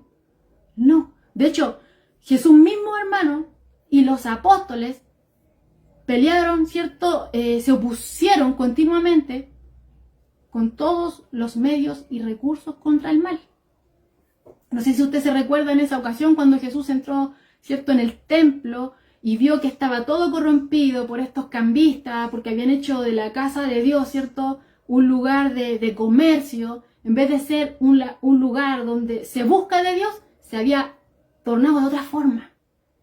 No. De hecho, Jesús mismo, hermano, y los apóstoles pelearon, ¿cierto? Se opusieron continuamente con todos los medios y recursos contra el mal. No sé si usted se recuerda en esa ocasión cuando Jesús entró, ¿cierto?, en el templo y vio que estaba todo corrompido por estos cambistas, porque habían hecho de la casa de Dios, ¿cierto?, un lugar de comercio. En vez de ser un lugar donde se busca de Dios, se había tornado de otra forma.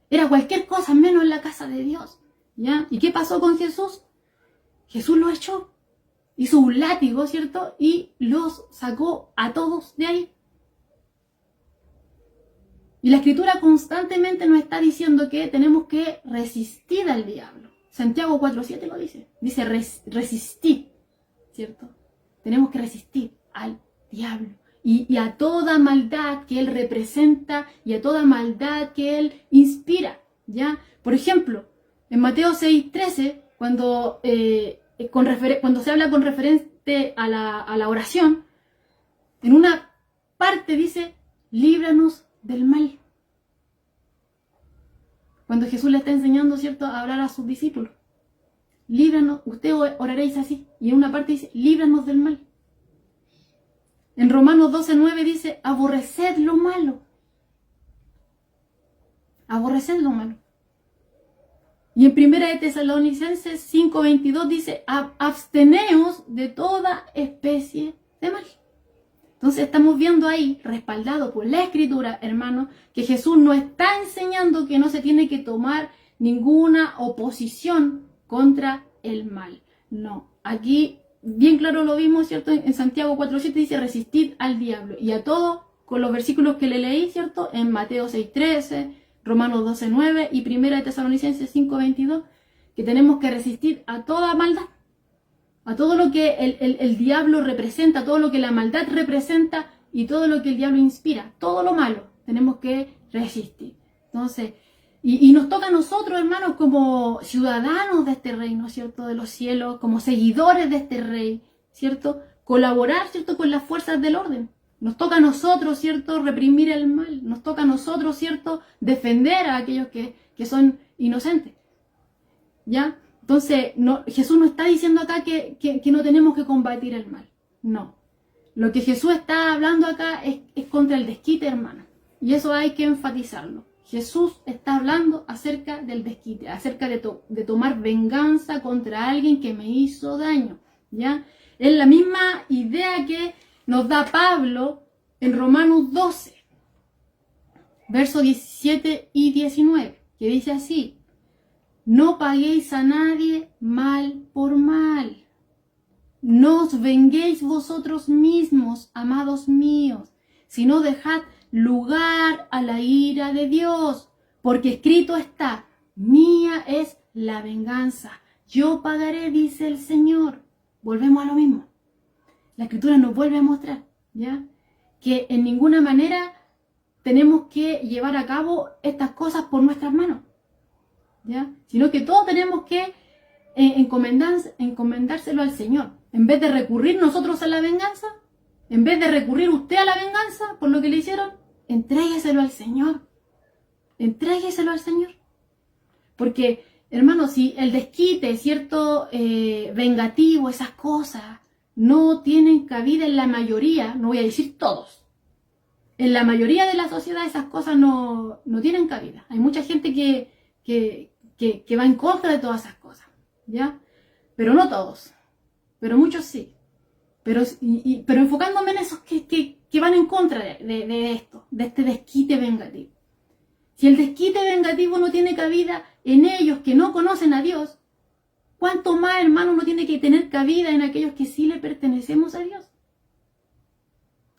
Era cualquier cosa menos en la casa de Dios, ¿ya? ¿Y qué pasó con Jesús? Jesús lo echó, hizo un látigo, ¿cierto?, y los sacó a todos de ahí. Y la Escritura constantemente nos está diciendo que tenemos que resistir al diablo. Santiago 4:7 lo dice. Dice resistir, ¿cierto? Tenemos que resistir al diablo y a toda maldad que él representa y a toda maldad que él inspira, ¿ya? Por ejemplo, en Mateo 6:13, cuando se habla con referente a la oración, en una parte dice, líbranos del mal. Cuando Jesús le está enseñando, ¿cierto?, a hablar a sus discípulos. Líbranos, ustedes oraréis así. Y en una parte dice, líbranos del mal. En Romanos 12:9 dice, aborreced lo malo. Aborreced lo malo. Y en 1 de Tesalonicenses 5:22 dice, absteneos de toda especie de mal. Entonces estamos viendo ahí, respaldado por la Escritura, hermano, que Jesús no está enseñando que no se tiene que tomar ninguna oposición contra el mal. No, aquí bien claro lo vimos, ¿cierto? En Santiago 4:7 dice resistid al diablo. Y a todo, con los versículos que le leí, ¿cierto? En Mateo 6:13, Romanos 12:9 y 1 Tesalonicenses 5:22, que tenemos que resistir a toda maldad, a todo lo que el diablo representa, todo lo que la maldad representa y todo lo que el diablo inspira, todo lo malo, tenemos que resistir. Entonces, y nos toca a nosotros, hermanos, como ciudadanos de este reino, ¿cierto? De los cielos, como seguidores de este rey, ¿cierto? Colaborar, ¿cierto? Con las fuerzas del orden. Nos toca a nosotros, ¿cierto? Reprimir el mal. Nos toca a nosotros, ¿cierto? Defender a aquellos que son inocentes. ¿Ya? Entonces, Jesús no está diciendo acá que no tenemos que combatir el mal. No. Lo que Jesús está hablando acá es contra el desquite, hermano. Y eso hay que enfatizarlo. Jesús está hablando acerca del desquite, acerca de tomar venganza contra alguien que me hizo daño. ¿Ya? Es la misma idea que nos da Pablo en Romanos 12, versos 17 y 19, que dice así: no paguéis a nadie mal por mal. No os venguéis vosotros mismos, amados míos, sino dejad lugar a la ira de Dios, porque escrito está: mía es la venganza, yo pagaré, dice el Señor. Volvemos a lo mismo. La Escritura nos vuelve a mostrar, ¿ya?, que en ninguna manera tenemos que llevar a cabo estas cosas por nuestras manos, ¿ya?, sino que todo tenemos que encomendárselo al Señor. En vez de recurrir nosotros a la venganza, en vez de recurrir usted a la venganza por lo que le hicieron, entrégueselo al Señor. Entrégueselo al Señor. Porque, hermanos, si el desquite, cierto, vengativo, esas cosas, no tienen cabida en la mayoría, no voy a decir todos, en la mayoría de la sociedad esas cosas no tienen cabida. Hay mucha gente que va en contra de todas esas cosas, ¿ya? Pero no todos, pero muchos sí. Pero enfocándome en esos que van en contra de esto, de este desquite vengativo. Si el desquite vengativo no tiene cabida en ellos que no conocen a Dios, ¿cuánto más, hermano, no tiene que tener cabida en aquellos que sí le pertenecemos a Dios?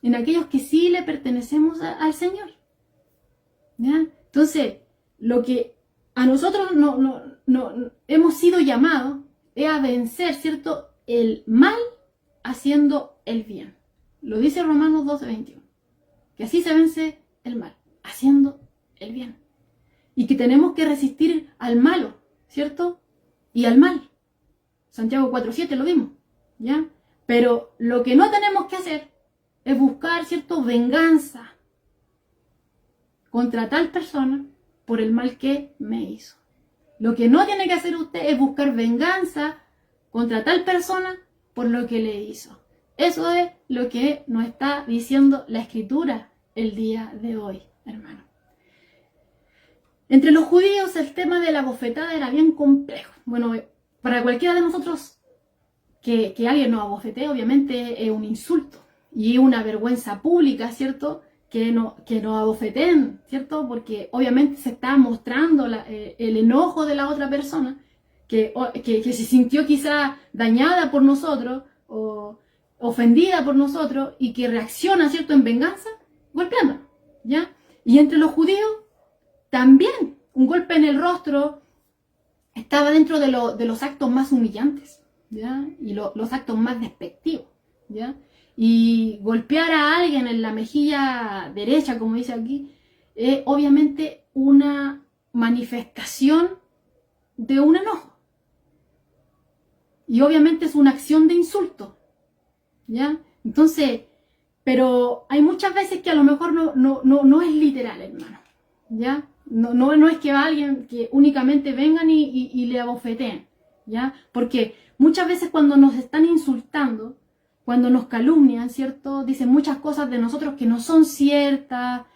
En aquellos que sí le pertenecemos al Señor. ¿Ya? Entonces, lo que a nosotros no hemos sido llamados es a vencer, ¿cierto?, el mal haciendo el bien. Lo dice Romanos 12:21. Que así se vence el mal, haciendo el bien. Y que tenemos que resistir al malo, ¿cierto? Y al mal. Santiago 4:7 lo vimos, ¿ya? Pero lo que no tenemos que hacer es buscar, ¿cierto?, venganza contra tal persona por el mal que me hizo. Lo que no tiene que hacer usted es buscar venganza contra tal persona por lo que le hizo. Eso es lo que nos está diciendo la Escritura el día de hoy, hermano. Entre los judíos el tema de la bofetada era bien complejo. Bueno, para cualquiera de nosotros que alguien nos abofetee, obviamente es un insulto y una vergüenza pública, ¿cierto?, que nos abofeteen, ¿cierto?, porque obviamente se está mostrando el enojo de la otra persona, que se sintió quizá dañada por nosotros o ofendida por nosotros y que reacciona, ¿cierto?, en venganza, golpeándonos, ¿ya? Y entre los judíos también un golpe en el rostro estaba dentro de los actos más humillantes, ¿ya?, y los actos más despectivos, ¿ya? Y golpear a alguien en la mejilla derecha, como dice aquí, es obviamente una manifestación de un enojo. Y obviamente es una acción de insulto, ¿ya? Entonces, pero hay muchas veces que a lo mejor no es literal, hermano, ¿ya? No es que alguien que únicamente vengan y le abofeteen, ¿ya? Porque muchas veces cuando nos están insultando, cuando nos calumnian, ¿cierto?, dicen muchas cosas de nosotros que no son ciertas,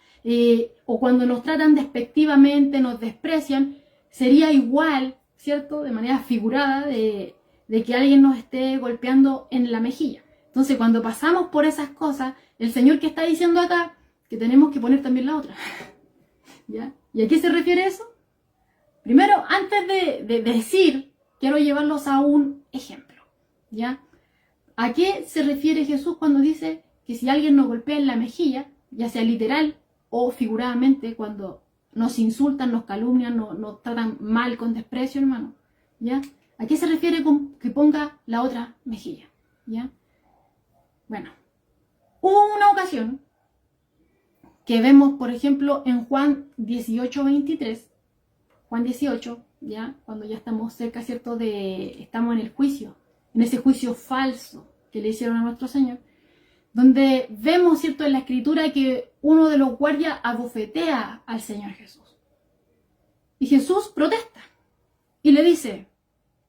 o cuando nos tratan despectivamente, nos desprecian, sería igual, ¿cierto?, de manera figurada de que alguien nos esté golpeando en la mejilla. Entonces, cuando pasamos por esas cosas, el Señor que está diciendo acá, que tenemos que poner también la otra, ¿ya? ¿Y a qué se refiere eso? Primero, antes de decir, quiero llevarlos a un ejemplo, ¿ya? ¿A qué se refiere Jesús cuando dice que si alguien nos golpea en la mejilla, ya sea literal o figuradamente, cuando nos insultan, nos calumnian, nos tratan mal, con desprecio, hermano, ¿ya? ¿A qué se refiere con que ponga la otra mejilla? ¿Ya? Bueno, hubo una ocasión que vemos, por ejemplo, en Juan 18:23, Juan 18, ¿ya? Cuando ya estamos cerca, ¿cierto? Estamos en el juicio, en ese juicio falso que le hicieron a nuestro Señor, donde vemos, ¿cierto?, en la escritura que uno de los guardias abofetea al Señor Jesús. Y Jesús protesta y le dice,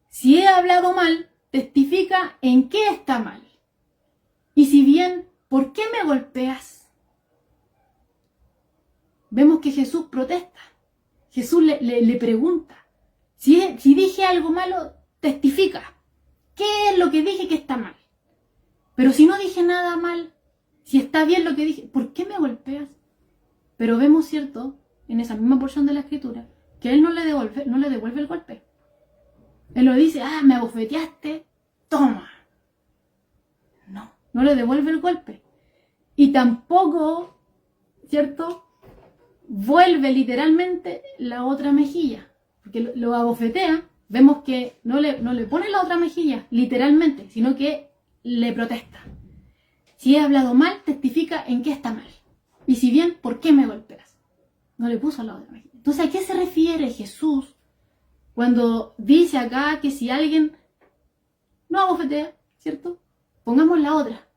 si he hablado mal, testifica en qué está mal. Y si bien, ¿por qué me golpeas? Vemos que Jesús protesta. Jesús le pregunta, si dije algo malo, testifica. ¿Qué es lo que dije que está mal? Pero si no dije nada mal, si está bien lo que dije, ¿por qué me golpeas? Pero vemos, ¿cierto?, en esa misma porción de la escritura, que él no le devuelve el golpe. Él lo dice, me abofeteaste, toma. No le devuelve el golpe. Y tampoco, ¿cierto?, vuelve literalmente la otra mejilla. Porque lo abofetea, vemos que no le pone la otra mejilla, literalmente, sino que le protesta. Si he hablado mal, testifica en qué está mal. Y si bien, ¿por qué me golpeas? No le puso la otra mejilla. Entonces, ¿a qué se refiere Jesús cuando dice acá que si alguien no abofetea, ¿cierto?, pongamos la otra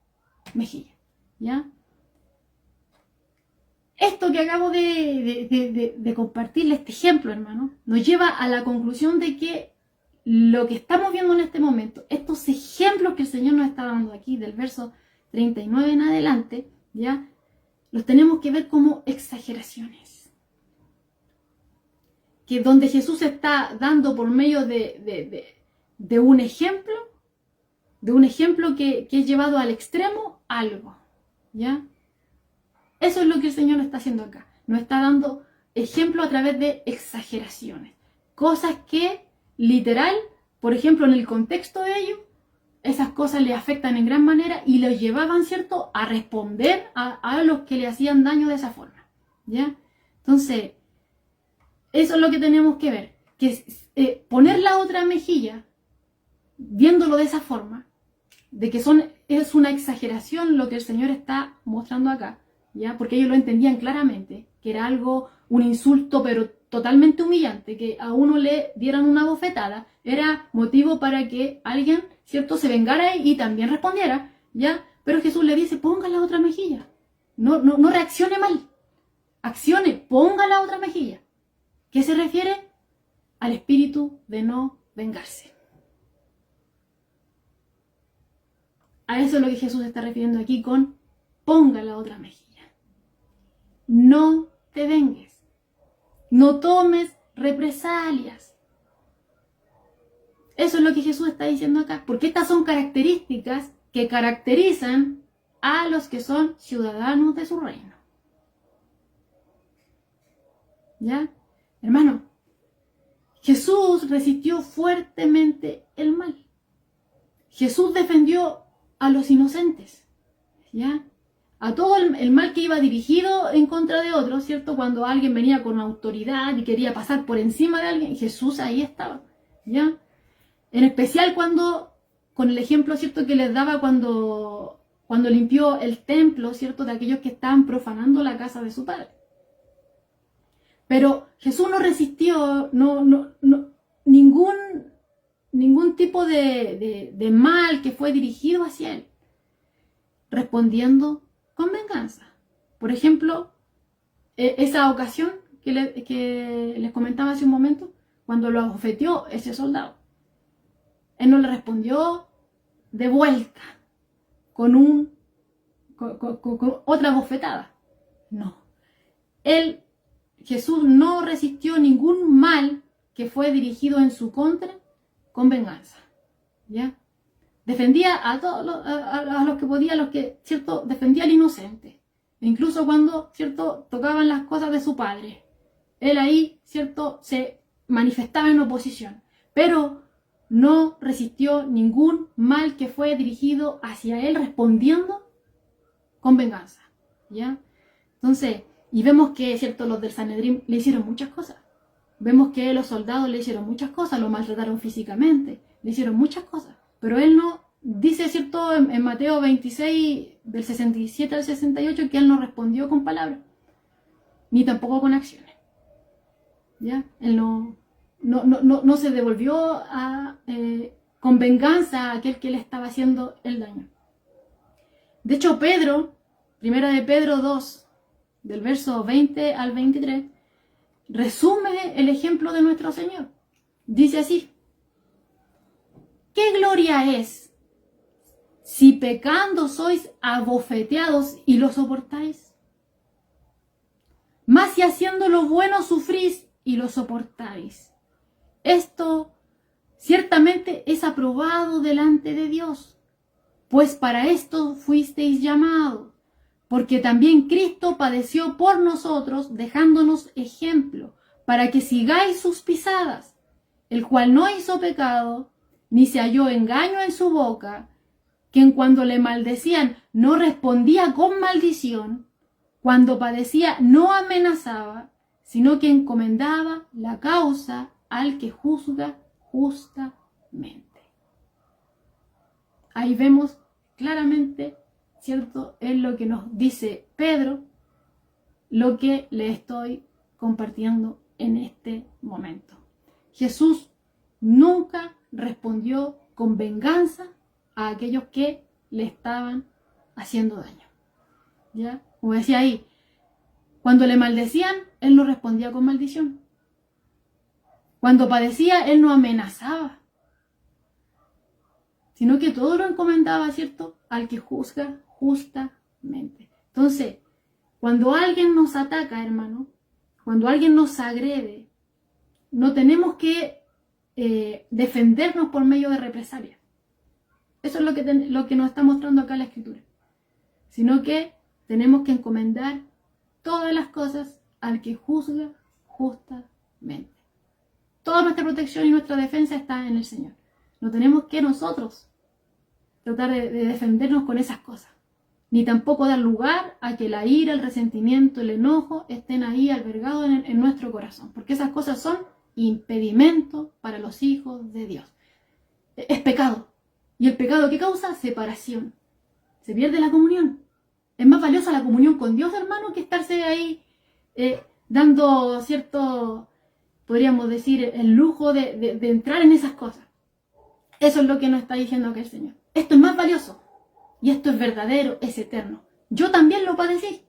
mejilla, ¿ya? Esto que acabo de compartirle, este ejemplo, hermano, nos lleva a la conclusión de que lo que estamos viendo en este momento, estos ejemplos que el Señor nos está dando aquí, del verso 39 en adelante, ¿ya?, los tenemos que ver como exageraciones. Que donde Jesús está dando por medio de un ejemplo, que es llevado al extremo, algo, ¿ya? Eso es lo que el Señor está haciendo acá. Nos está dando ejemplo a través de exageraciones. Cosas que, literal, por ejemplo, en el contexto de ellos, esas cosas le afectan en gran manera y los llevaban, ¿cierto?, a responder a los que le hacían daño de esa forma, ¿ya? Entonces, eso es lo que tenemos que ver. Que poner la otra mejilla, viéndolo de esa forma, de que es una exageración lo que el Señor está mostrando acá, ¿ya? Porque ellos lo entendían claramente, que era un insulto, pero totalmente humillante, que a uno le dieran una bofetada, era motivo para que alguien, ¿cierto?, se vengara y también respondiera, ¿ya? Pero Jesús le dice, ponga la otra mejilla, no reaccione mal, accione, ponga la otra mejilla. ¿Qué se refiere? Al espíritu de no vengarse. A eso es lo que Jesús está refiriendo aquí con ponga la otra mejilla. No te vengues. No tomes represalias. Eso es lo que Jesús está diciendo acá. Porque estas son características que caracterizan a los que son ciudadanos de su reino. ¿Ya? Hermano, Jesús resistió fuertemente el mal. Jesús defendió a los inocentes, ¿ya? A todo el mal que iba dirigido en contra de otros, ¿cierto? Cuando alguien venía con autoridad y quería pasar por encima de alguien, Jesús ahí estaba, ¿ya? En especial con el ejemplo, ¿cierto?, que les daba cuando limpió el templo, ¿cierto?, de aquellos que estaban profanando la casa de su padre. Pero Jesús no resistió ningún tipo de mal que fue dirigido hacia él, respondiendo con venganza. Por ejemplo, esa ocasión que les comentaba hace un momento, cuando lo abofeteó ese soldado, él no le respondió de vuelta con otra bofetada. No. Jesús no resistió ningún mal que fue dirigido en su contra con venganza, ¿ya? Defendía a todos a los que podía, a los que, ¿cierto?, defendía al inocente. E incluso cuando, ¿cierto?, tocaban las cosas de su padre, él ahí, ¿cierto?, se manifestaba en oposición. Pero no resistió ningún mal que fue dirigido hacia él, respondiendo con venganza, ¿ya? Entonces, Y vemos que, ¿cierto?, los del Sanedrín le hicieron muchas cosas. Vemos que los soldados le hicieron muchas cosas, lo maltrataron físicamente, le hicieron muchas cosas. Pero él no, dice, ¿cierto?, en Mateo 26, del 67 al 68, que él no respondió con palabras, ni tampoco con acciones. ¿Ya? Él no se devolvió con venganza a aquel que le estaba haciendo el daño. De hecho, Pedro, primera de Pedro 2, del verso 20 al 23, resume el ejemplo de nuestro Señor. Dice así: ¿qué gloria es si pecando sois abofeteados y lo soportáis? Mas si haciendo lo bueno sufrís y lo soportáis, esto ciertamente es aprobado delante de Dios, pues para esto fuisteis llamados, porque también Cristo padeció por nosotros, dejándonos ejemplo, para que sigáis sus pisadas, el cual no hizo pecado, ni se halló engaño en su boca, que en cuando le maldecían no respondía con maldición, cuando padecía no amenazaba, sino que encomendaba la causa al que juzga justamente. Ahí vemos claramente, ¿cierto?, es lo que nos dice Pedro, lo que le estoy compartiendo en este momento. Jesús nunca respondió con venganza a aquellos que le estaban haciendo daño. ¿Ya? Como decía ahí, cuando le maldecían, él no respondía con maldición. Cuando padecía, él no amenazaba, sino que todo lo encomendaba, ¿cierto?, al que juzga justamente. Entonces, cuando alguien nos ataca, hermano, cuando alguien nos agrede, no tenemos que defendernos por medio de represalia. Eso es lo que nos está mostrando acá la Escritura. Sino que tenemos que encomendar todas las cosas al que juzga justamente. Toda nuestra protección y nuestra defensa está en el Señor. No tenemos que nosotros tratar de defendernos con esas cosas. Ni tampoco dar lugar a que la ira, el resentimiento, el enojo estén ahí albergados en nuestro corazón. Porque esas cosas son impedimento para los hijos de Dios. Es pecado. ¿Y el pecado qué causa? Separación. Se pierde la comunión. Es más valiosa la comunión con Dios, hermano, que estarse ahí dando cierto, podríamos decir, el lujo de entrar en esas cosas. Eso es lo que nos está diciendo acá el Señor. Esto es más valioso. Y esto es verdadero, es eterno. Yo también lo padecí.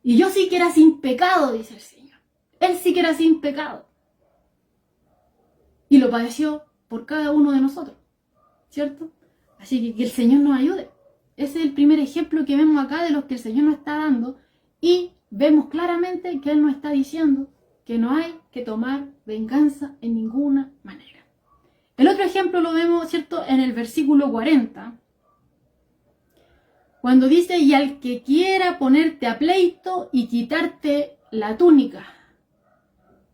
Y yo sí que era sin pecado, dice el Señor. Él sí que era sin pecado. Y lo padeció por cada uno de nosotros. ¿Cierto? Así que el Señor nos ayude. Ese es el primer ejemplo que vemos acá de los que el Señor nos está dando. Y vemos claramente que Él nos está diciendo que no hay que tomar venganza en ninguna manera. El otro ejemplo lo vemos, ¿cierto?, en el versículo 40. Cuando dice: y al que quiera ponerte a pleito y quitarte la túnica,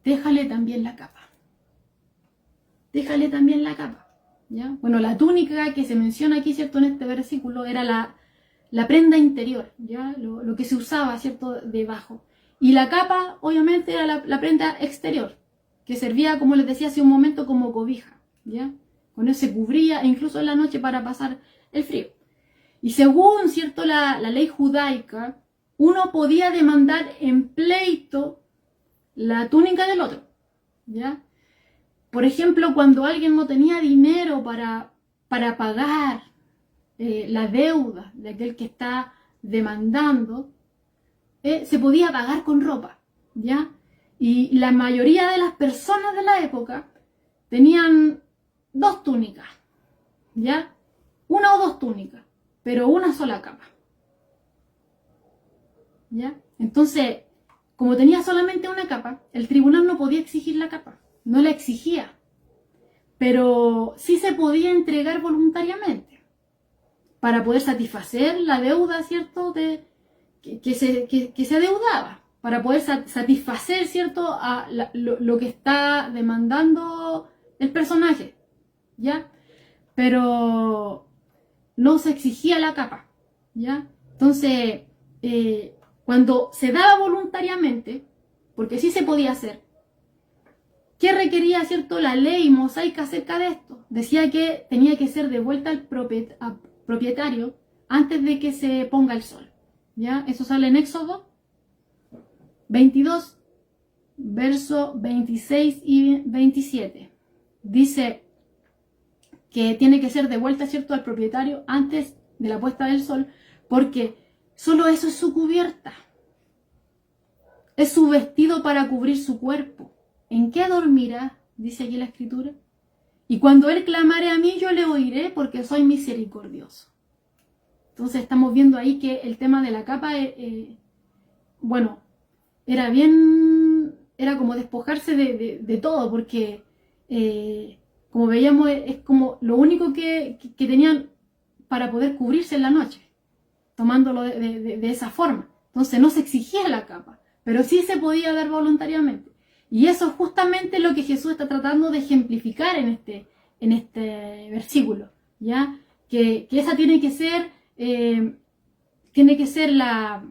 déjale también la capa. Déjale también la capa. ¿Ya? Bueno, la túnica que se menciona aquí, ¿cierto?, en este versículo era la prenda interior, ¿ya? Lo que se usaba, ¿cierto?, debajo. Y la capa, obviamente, era la prenda exterior, que servía, como les decía hace un momento, como cobija, ¿ya? Con eso se cubría, e incluso en la noche para pasar el frío. Y según, ¿cierto?, la ley judaica, uno podía demandar en pleito la túnica del otro, ¿ya? Por ejemplo, cuando alguien no tenía dinero para pagar la deuda de aquel que está demandando, se podía pagar con ropa, ¿ya? Y la mayoría de las personas de la época tenían dos túnicas, ¿ya? Una o dos túnicas, pero una sola capa, ¿ya? Entonces, como tenía solamente una capa, el tribunal no podía exigir la capa, no la exigía, pero sí se podía entregar voluntariamente para poder satisfacer la deuda, ¿cierto?, que se adeudaba, para poder satisfacer, ¿cierto?, lo que está demandando el personaje, ¿ya? Pero no se exigía la capa, ¿ya? Entonces, cuando se daba voluntariamente, porque sí se podía hacer, ¿qué requería, cierto, la ley mosaica acerca de esto? Decía que tenía que ser devuelta al propietario antes de que se ponga el sol. ¿Ya? Eso sale en Éxodo 22, verso 26 y 27. Dice que tiene que ser devuelta, cierto, al propietario antes de la puesta del sol, porque solo eso es su cubierta. Es su vestido para cubrir su cuerpo. ¿En qué dormirá? Dice aquí la escritura. Y cuando él clamare a mí, yo le oiré, porque soy misericordioso. Entonces estamos viendo ahí que el tema de la capa, bueno, era como despojarse de todo, porque como veíamos, es como lo único que tenían para poder cubrirse en la noche, tomándolo de esa forma. Entonces no se exigía la capa, pero sí se podía dar voluntariamente. Y eso es justamente lo que Jesús está tratando de ejemplificar en este versículo, ¿ya? Que esa tiene que ser la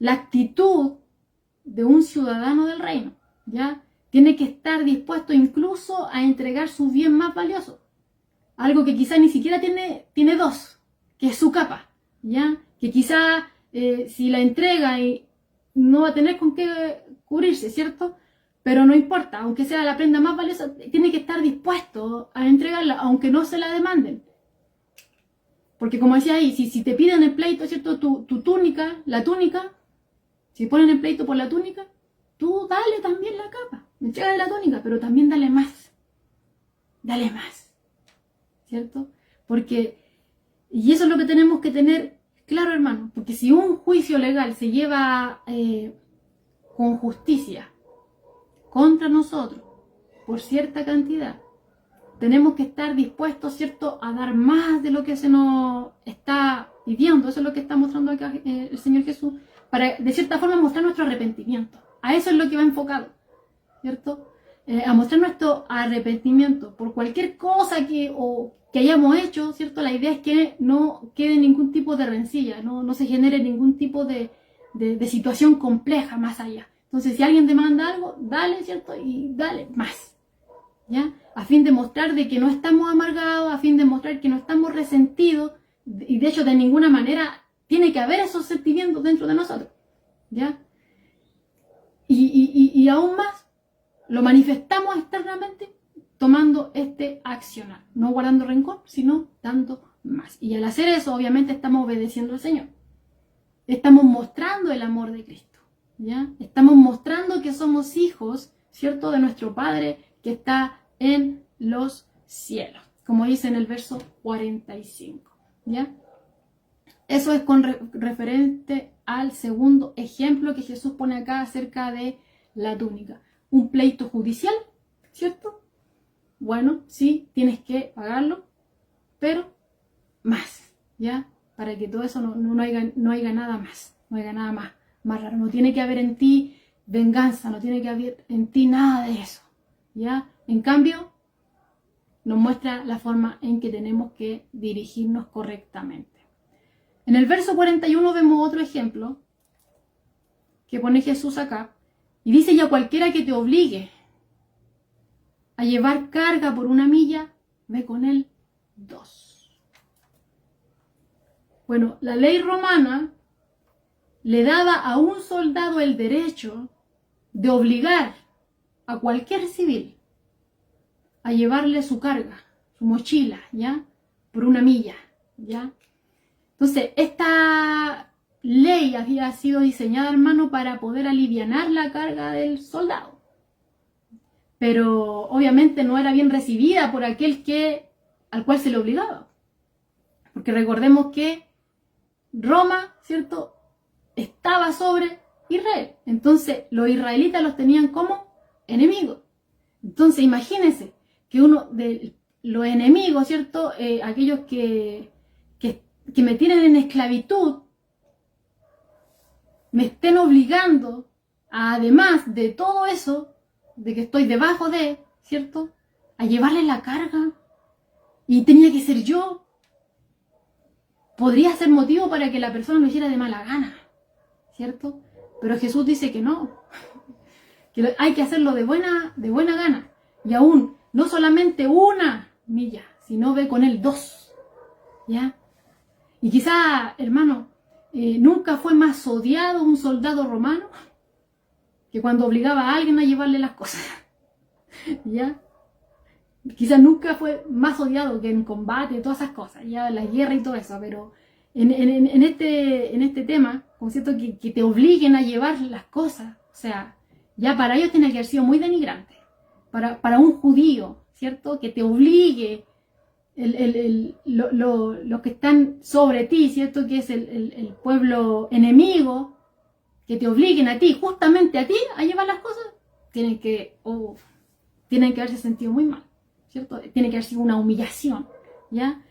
actitud de un ciudadano del reino, ¿ya? Tiene que estar dispuesto incluso a entregar su bien más valioso, algo que quizá ni siquiera tiene dos, que es su capa, ¿ya? Que quizá si la entrega y no va a tener con qué cubrirse, ¿cierto? Pero no importa, aunque sea la prenda más valiosa, tiene que estar dispuesto a entregarla, aunque no se la demanden. Porque como decía ahí, si te piden el pleito, ¿cierto? Tu túnica, la túnica, si ponen el pleito por la túnica, tú dale también la capa, entrégale la túnica, pero también dale más, ¿cierto? Porque, y eso es lo que tenemos que tener claro, hermano, porque si un juicio legal se lleva con justicia contra nosotros por cierta cantidad, tenemos que estar dispuestos, ¿cierto?, a dar más de lo que se nos está pidiendo. Eso es lo que está mostrando acá el Señor Jesús, para de cierta forma mostrar nuestro arrepentimiento. A eso es lo que va enfocado, ¿cierto? A mostrar nuestro arrepentimiento por cualquier cosa que hayamos hecho, ¿cierto? La idea es que no quede ningún tipo de rencilla, no se genere ningún tipo de situación compleja más allá. Entonces, si alguien demanda algo, dale, ¿cierto? Y dale más, ¿ya? A fin de mostrar de que no estamos amargados, a fin de mostrar que no estamos resentidos, y de hecho de ninguna manera tiene que haber esos sentimientos dentro de nosotros, ¿ya? Y aún más, lo manifestamos externamente tomando este accionar, no guardando rencor, sino dando más. Y al hacer eso, obviamente estamos obedeciendo al Señor. Estamos mostrando el amor de Cristo, ¿ya? Estamos mostrando que somos hijos, ¿cierto?, de nuestro Padre que está en los cielos, como dice en el verso 45, ¿ya? Eso es con referente al segundo ejemplo que Jesús pone acá acerca de la túnica. Un pleito judicial, ¿cierto? Bueno, sí, tienes que pagarlo, pero más, ¿ya? Para que todo eso no haya nada más, no haya nada más raro. No tiene que haber en ti venganza, no tiene que haber en ti nada de eso, ¿ya? En cambio, nos muestra la forma en que tenemos que dirigirnos correctamente. En el verso 41 vemos otro ejemplo que pone Jesús acá, y dice: y a cualquiera que te obligue a llevar carga por 1 milla, ve con él 2. Bueno, la ley romana le daba a un soldado el derecho de obligar a cualquier civil a llevarle su carga, su mochila, ¿ya? Por 1 milla, ¿ya? Entonces, esta ley había sido diseñada, hermano, para poder alivianar la carga del soldado. Pero obviamente no era bien recibida por aquel al cual se le obligaba. Porque recordemos que Roma, ¿cierto?, estaba sobre Israel. Entonces, los israelitas los tenían como enemigos. Entonces, imagínense que uno de los enemigos, ¿cierto?, aquellos que me tienen en esclavitud, me estén obligando, además de todo eso, de que estoy debajo de, ¿cierto?, a llevarles la carga, y tenía que ser yo. Podría ser motivo para que la persona lo hiciera de mala gana, ¿cierto? Pero Jesús dice que no, que hay que hacerlo de buena gana. Y aún, no solamente 1 milla, sino ve con él 2, ¿ya? Y quizá, hermano, nunca fue más odiado un soldado romano que cuando obligaba a alguien a llevarle las cosas, ¿ya? Quizás nunca fue más odiado que en combate, todas esas cosas, ya la guerra y todo eso, pero en este tema, como cierto, que te obliguen a llevar las cosas, o sea, ya para ellos tiene que haber sido muy denigrante. Para un judío, ¿cierto? Que te obligue los que están sobre ti, ¿cierto? Que es el pueblo enemigo, que te obliguen a ti, justamente a ti, a llevar las cosas, tienen que haberse sentido muy mal, ¿cierto? Tiene que haber sido una humillación, ¿ya?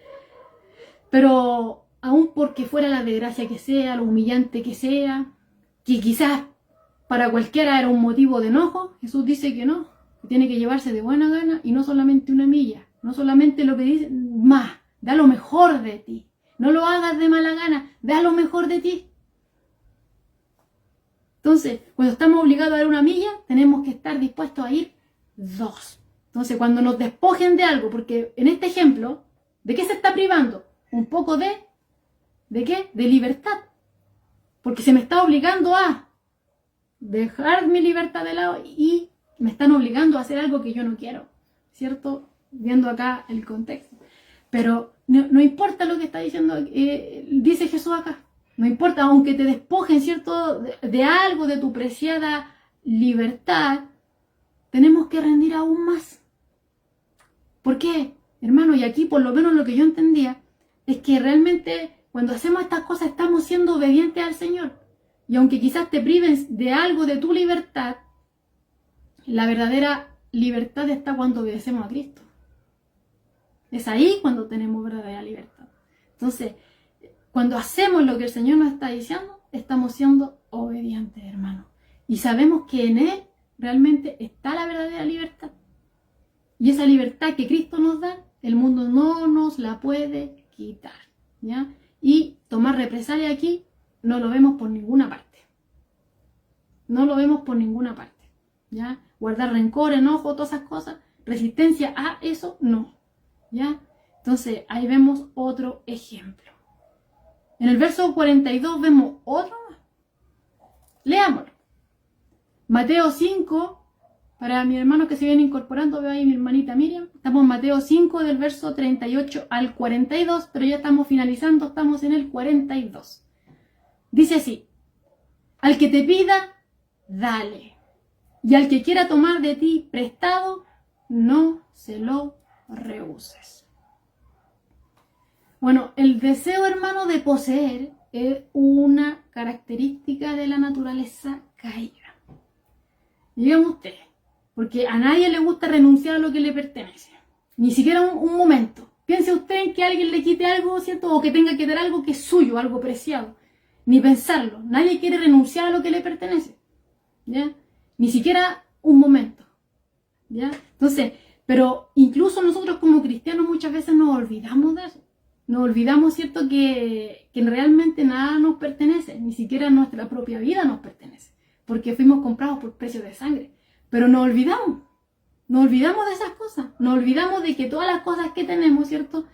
Pero aún porque fuera la desgracia que sea, lo humillante que sea, que quizás para cualquiera era un motivo de enojo, Jesús dice que no, que tiene que llevarse de buena gana y no solamente 1 milla, no solamente lo que dice, más, da lo mejor de ti, no lo hagas de mala gana, da lo mejor de ti. Entonces, cuando estamos obligados a dar 1 milla, tenemos que estar dispuestos a ir 2. Entonces, cuando nos despojen de algo, porque en este ejemplo, ¿de qué se está privando? Un poco ¿de qué? De libertad. Porque se me está obligando a dejar mi libertad de lado y me están obligando a hacer algo que yo no quiero, ¿cierto? Viendo acá el contexto. Pero no importa lo que está diciendo, dice Jesús acá. No importa, aunque te despojen, ¿cierto? De algo, de tu preciada libertad, tenemos que rendir aún más. ¿Por qué? Hermano, y aquí por lo menos lo que yo entendía es que realmente cuando hacemos estas cosas estamos siendo obedientes al Señor. Y aunque quizás te priven de algo de tu libertad, la verdadera libertad está cuando obedecemos a Cristo. Es ahí cuando tenemos verdadera libertad. Entonces, cuando hacemos lo que el Señor nos está diciendo, estamos siendo obedientes, hermano. Y sabemos que en Él realmente está la verdadera libertad. Y esa libertad que Cristo nos da, el mundo no nos la puede quitar, ¿ya? Y tomar represalia aquí no lo vemos por ninguna parte. No lo vemos por ninguna parte, ¿ya? Guardar rencor, enojo, todas esas cosas, resistencia a eso, no, ¿ya? Entonces, ahí vemos otro ejemplo. En el verso 42 vemos otro más. Leámoslo. Mateo 5, para mis hermanos que se vienen incorporando, veo ahí mi hermanita Miriam. Estamos en Mateo 5 del verso 38 al 42, pero ya estamos finalizando, estamos en el 42. Dice así: al que te pida, dale. Y al que quiera tomar de ti prestado, no se lo rehuses. Bueno, el deseo, hermano, de poseer es una característica de la naturaleza caída. Díganme ustedes, porque a nadie le gusta renunciar a lo que le pertenece. Ni siquiera un momento. Piense usted en que alguien le quite algo, ¿cierto? O que tenga que dar algo que es suyo, algo preciado. Ni pensarlo. Nadie quiere renunciar a lo que le pertenece, ¿ya? Ni siquiera un momento, ¿ya? Entonces, pero incluso nosotros como cristianos muchas veces nos olvidamos de eso. Nos olvidamos, ¿cierto?, que realmente nada nos pertenece, ni siquiera nuestra propia vida nos pertenece, porque fuimos comprados por precio de sangre. Pero nos olvidamos de esas cosas, nos olvidamos de que todas las cosas que tenemos, ¿cierto?,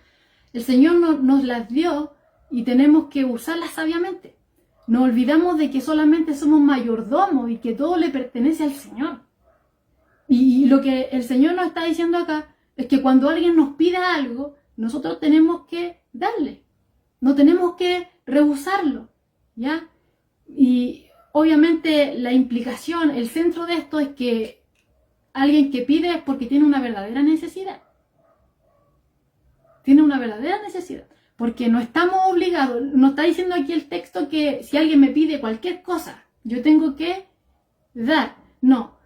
el Señor nos las dio y tenemos que usarlas sabiamente. Nos olvidamos de que solamente somos mayordomos y que todo le pertenece al Señor. Y lo que el Señor nos está diciendo acá es que cuando alguien nos pida algo, nosotros tenemos que darle, no tenemos que rehusarlo, ¿ya? Y obviamente la implicación, el centro de esto es que alguien que pide es porque tiene una verdadera necesidad. Tiene una verdadera necesidad. Porque no estamos obligados, no está diciendo aquí el texto que si alguien me pide cualquier cosa, yo tengo que dar. No.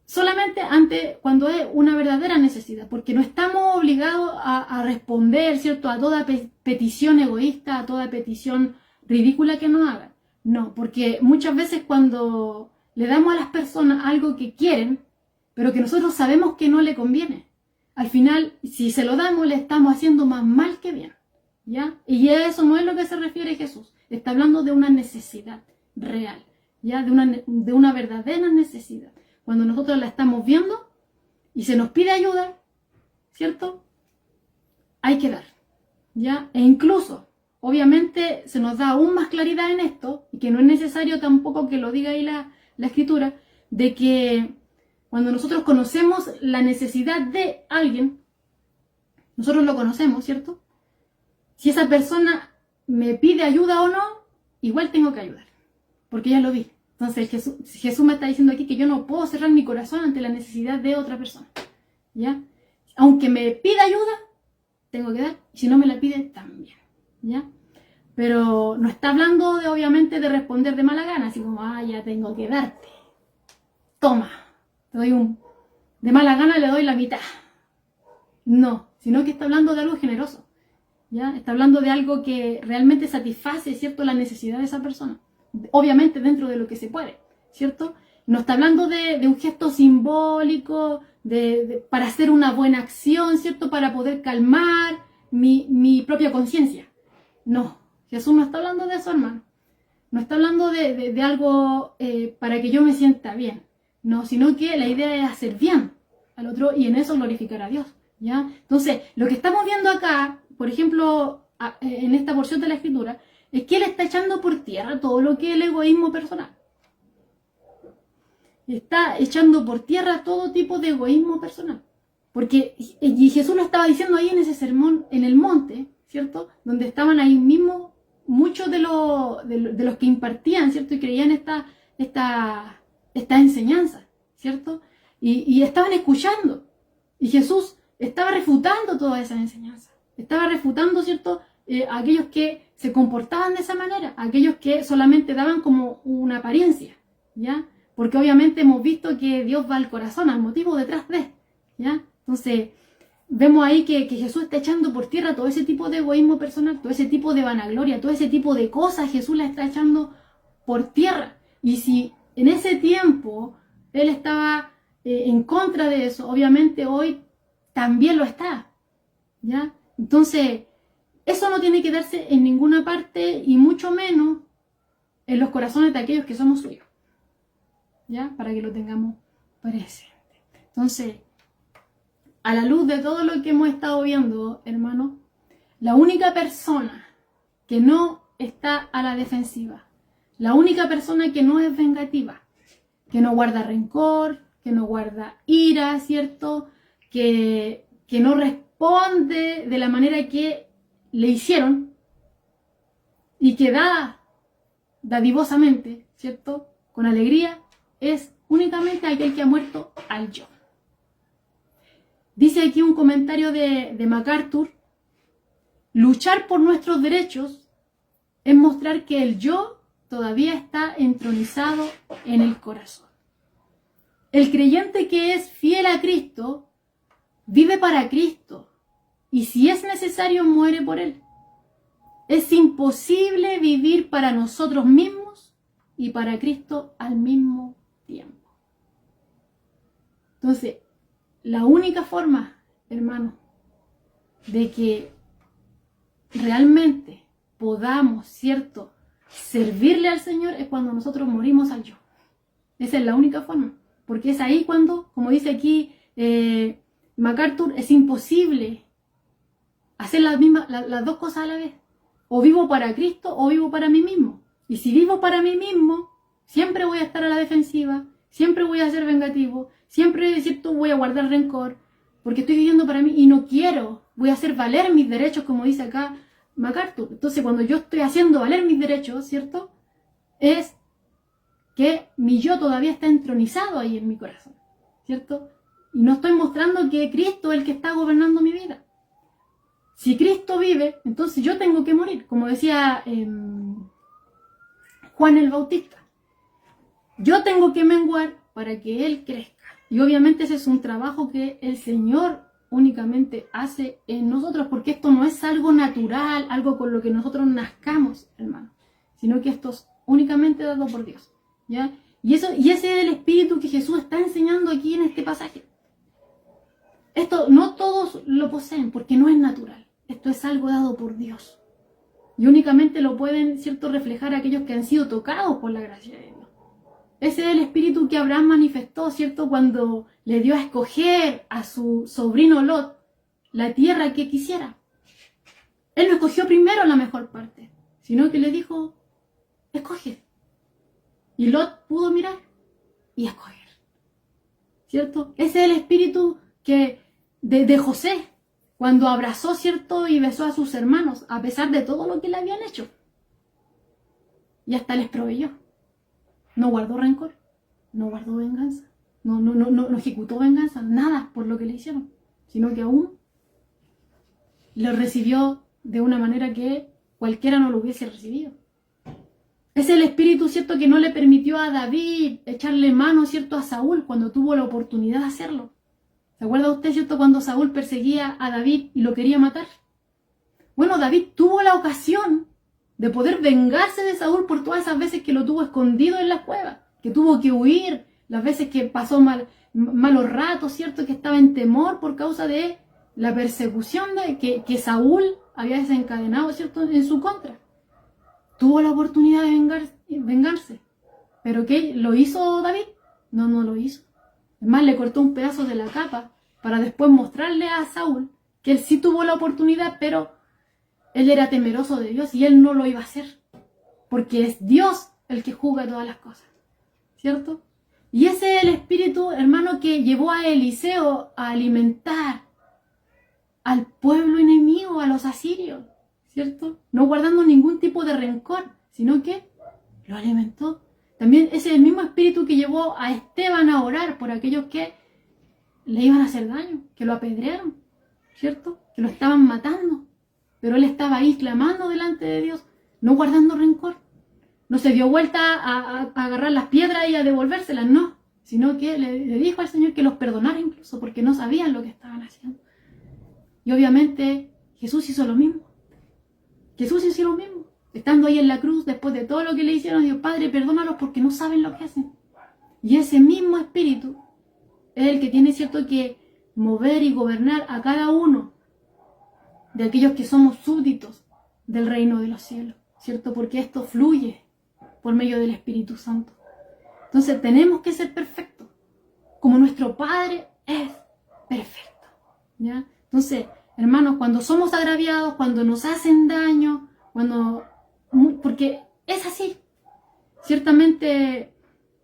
Solamente cuando es una verdadera necesidad, porque no estamos obligados a responder, ¿cierto?, a toda petición egoísta, a toda petición ridícula que nos hagan. No, porque muchas veces cuando le damos a las personas algo que quieren, pero que nosotros sabemos que no le conviene, al final, si se lo damos, le estamos haciendo más mal que bien, ¿ya? Y eso no es lo que se refiere Jesús. Está hablando de una necesidad real, ¿ya? De una verdadera necesidad. Cuando nosotros la estamos viendo y se nos pide ayuda, ¿cierto? Hay que dar, ¿ya? E incluso, obviamente, se nos da aún más claridad en esto, y que no es necesario tampoco que lo diga ahí la Escritura, de que cuando nosotros conocemos la necesidad de alguien, nosotros lo conocemos, ¿cierto? Si esa persona me pide ayuda o no, igual tengo que ayudar, porque ya lo vi. Entonces Jesús me está diciendo aquí que yo no puedo cerrar mi corazón ante la necesidad de otra persona, ¿ya? Aunque me pida ayuda, tengo que dar, y si no me la pide, también, ¿ya? Pero no está hablando de, obviamente, de responder de mala gana, así como, ya tengo que darte. Toma, te doy de mala gana le doy la mitad. No, sino que está hablando de algo generoso, ¿ya? Está hablando de algo que realmente satisface, ¿cierto?, la necesidad de esa persona. Obviamente dentro de lo que se puede, ¿cierto? No está hablando de un gesto simbólico, para hacer una buena acción, ¿cierto? Para poder calmar mi propia conciencia. No, Jesús no está hablando de eso, hermano. No está hablando de algo para que yo me sienta bien. No, sino que la idea es hacer bien al otro y en eso glorificar a Dios, ¿ya? Entonces, lo que estamos viendo acá, por ejemplo, en esta porción de la Escritura, es que Él está echando por tierra todo lo que es el egoísmo personal. Está echando por tierra todo tipo de egoísmo personal. Porque, y Jesús lo estaba diciendo ahí en ese sermón, en el monte, ¿cierto? Donde estaban ahí mismo muchos de los que impartían, ¿cierto? Y creían esta enseñanza, ¿cierto? Y estaban escuchando. Y Jesús estaba refutando toda esa enseñanza. Estaba refutando, ¿cierto?, a aquellos que se comportaban de esa manera, a aquellos que solamente daban como una apariencia, ¿ya? Porque obviamente hemos visto que Dios va al corazón, al motivo detrás de, ¿ya? Entonces, vemos ahí que Jesús está echando por tierra todo ese tipo de egoísmo personal, todo ese tipo de vanagloria, todo ese tipo de cosas, Jesús la está echando por tierra. Y si en ese tiempo Él estaba en contra de eso, obviamente hoy también lo está, ¿ya? Entonces, eso no tiene que darse en ninguna parte y mucho menos en los corazones de aquellos que somos suyos, ¿ya? Para que lo tengamos presente. Entonces, a la luz de todo lo que hemos estado viendo, hermanos, la única persona que no está a la defensiva, la única persona que no es vengativa, que no guarda rencor, que no guarda ira, ¿cierto? Que no responde de la manera que le hicieron y que da dadivosamente, ¿cierto?, con alegría, es únicamente aquel que ha muerto al yo. Dice aquí un comentario de MacArthur: luchar por nuestros derechos es mostrar que el yo todavía está entronizado en el corazón. El creyente que es fiel a Cristo vive para Cristo y si es necesario muere por Él. Es imposible vivir para nosotros mismos y para Cristo al mismo tiempo. Entonces, la única forma, hermano, de que realmente podamos, ¿cierto?, servirle al Señor es cuando nosotros morimos al yo. Esa es la única forma. Porque es ahí cuando, como dice aquí MacArthur, es imposible hacer las dos cosas a la vez. O vivo para Cristo o vivo para mí mismo. Y si vivo para mí mismo, siempre voy a estar a la defensiva, siempre voy a ser vengativo, siempre, ¿cierto?, voy a guardar rencor, porque estoy viviendo para mí y no quiero, voy a hacer valer mis derechos, como dice acá MacArthur. Entonces, cuando yo estoy haciendo valer mis derechos, ¿cierto?, es que mi yo todavía está entronizado ahí en mi corazón, ¿cierto? Y no estoy mostrando que Cristo es el que está gobernando mi vida. Si Cristo vive, entonces yo tengo que morir, como decía Juan el Bautista. Yo tengo que menguar para que Él crezca. Y obviamente ese es un trabajo que el Señor únicamente hace en nosotros, porque esto no es algo natural, algo con lo que nosotros nazcamos, hermano, sino que esto es únicamente dado por Dios, ¿ya? Y ese es el espíritu que Jesús está enseñando aquí en este pasaje. Esto no todos lo poseen porque no es natural. Esto es algo dado por Dios. Y únicamente lo pueden, ¿cierto?, reflejar aquellos que han sido tocados por la gracia de Dios. Ese es el espíritu que Abraham manifestó, ¿cierto? Cuando le dio a escoger a su sobrino Lot la tierra que quisiera. Él no escogió primero la mejor parte, sino que le dijo, escoge. Y Lot pudo mirar y escoger, ¿cierto? Ese es el espíritu de José, cuando abrazó, ¿cierto? Y besó a sus hermanos, a pesar de todo lo que le habían hecho. Y hasta les proveyó. No guardó rencor, no guardó venganza, no ejecutó venganza, nada por lo que le hicieron, sino que aún lo recibió de una manera que cualquiera no lo hubiese recibido. Es el espíritu, ¿cierto?, que no le permitió a David echarle mano, ¿cierto?, a Saúl cuando tuvo la oportunidad de hacerlo. ¿Se acuerda usted, cierto, cuando Saúl perseguía a David y lo quería matar? Bueno, David tuvo la ocasión de poder vengarse de Saúl por todas esas veces que lo tuvo escondido en la cueva, que tuvo que huir, las veces que pasó malos ratos, ¿cierto?, que estaba en temor por causa de la persecución que Saúl había desencadenado, ¿cierto?, en su contra. Tuvo la oportunidad de vengarse. ¿Pero qué? ¿Lo hizo David? No lo hizo. Además, le cortó un pedazo de la capa para después mostrarle a Saúl que él sí tuvo la oportunidad, pero él era temeroso de Dios y él no lo iba a hacer. Porque es Dios el que juzga todas las cosas. ¿Cierto? Y ese es el espíritu, hermano, que llevó a Eliseo a alimentar al pueblo enemigo, a los asirios. ¿Cierto? No guardando ningún tipo de rencor, sino que lo alimentó. También ese es el mismo espíritu que llevó a Esteban a orar por aquellos que le iban a hacer daño, que lo apedrearon, ¿cierto? Que lo estaban matando. Pero él estaba ahí clamando delante de Dios, no guardando rencor. No se dio vuelta a agarrar las piedras y a devolvérselas, no. Sino que le dijo al Señor que los perdonara incluso, porque no sabían lo que estaban haciendo. Y obviamente Jesús hizo lo mismo. Jesús hizo lo mismo. Estando ahí en la cruz, después de todo lo que le hicieron, dijo, Padre, perdónalos porque no saben lo que hacen. Y ese mismo espíritu es el que tiene, cierto, que mover y gobernar a cada uno de aquellos que somos súbditos del reino de los cielos, ¿cierto? Porque esto fluye por medio del Espíritu Santo. Entonces tenemos que ser perfectos, como nuestro Padre es perfecto, ¿ya? Entonces, hermanos, cuando somos agraviados, cuando nos hacen daño, porque es así. Ciertamente,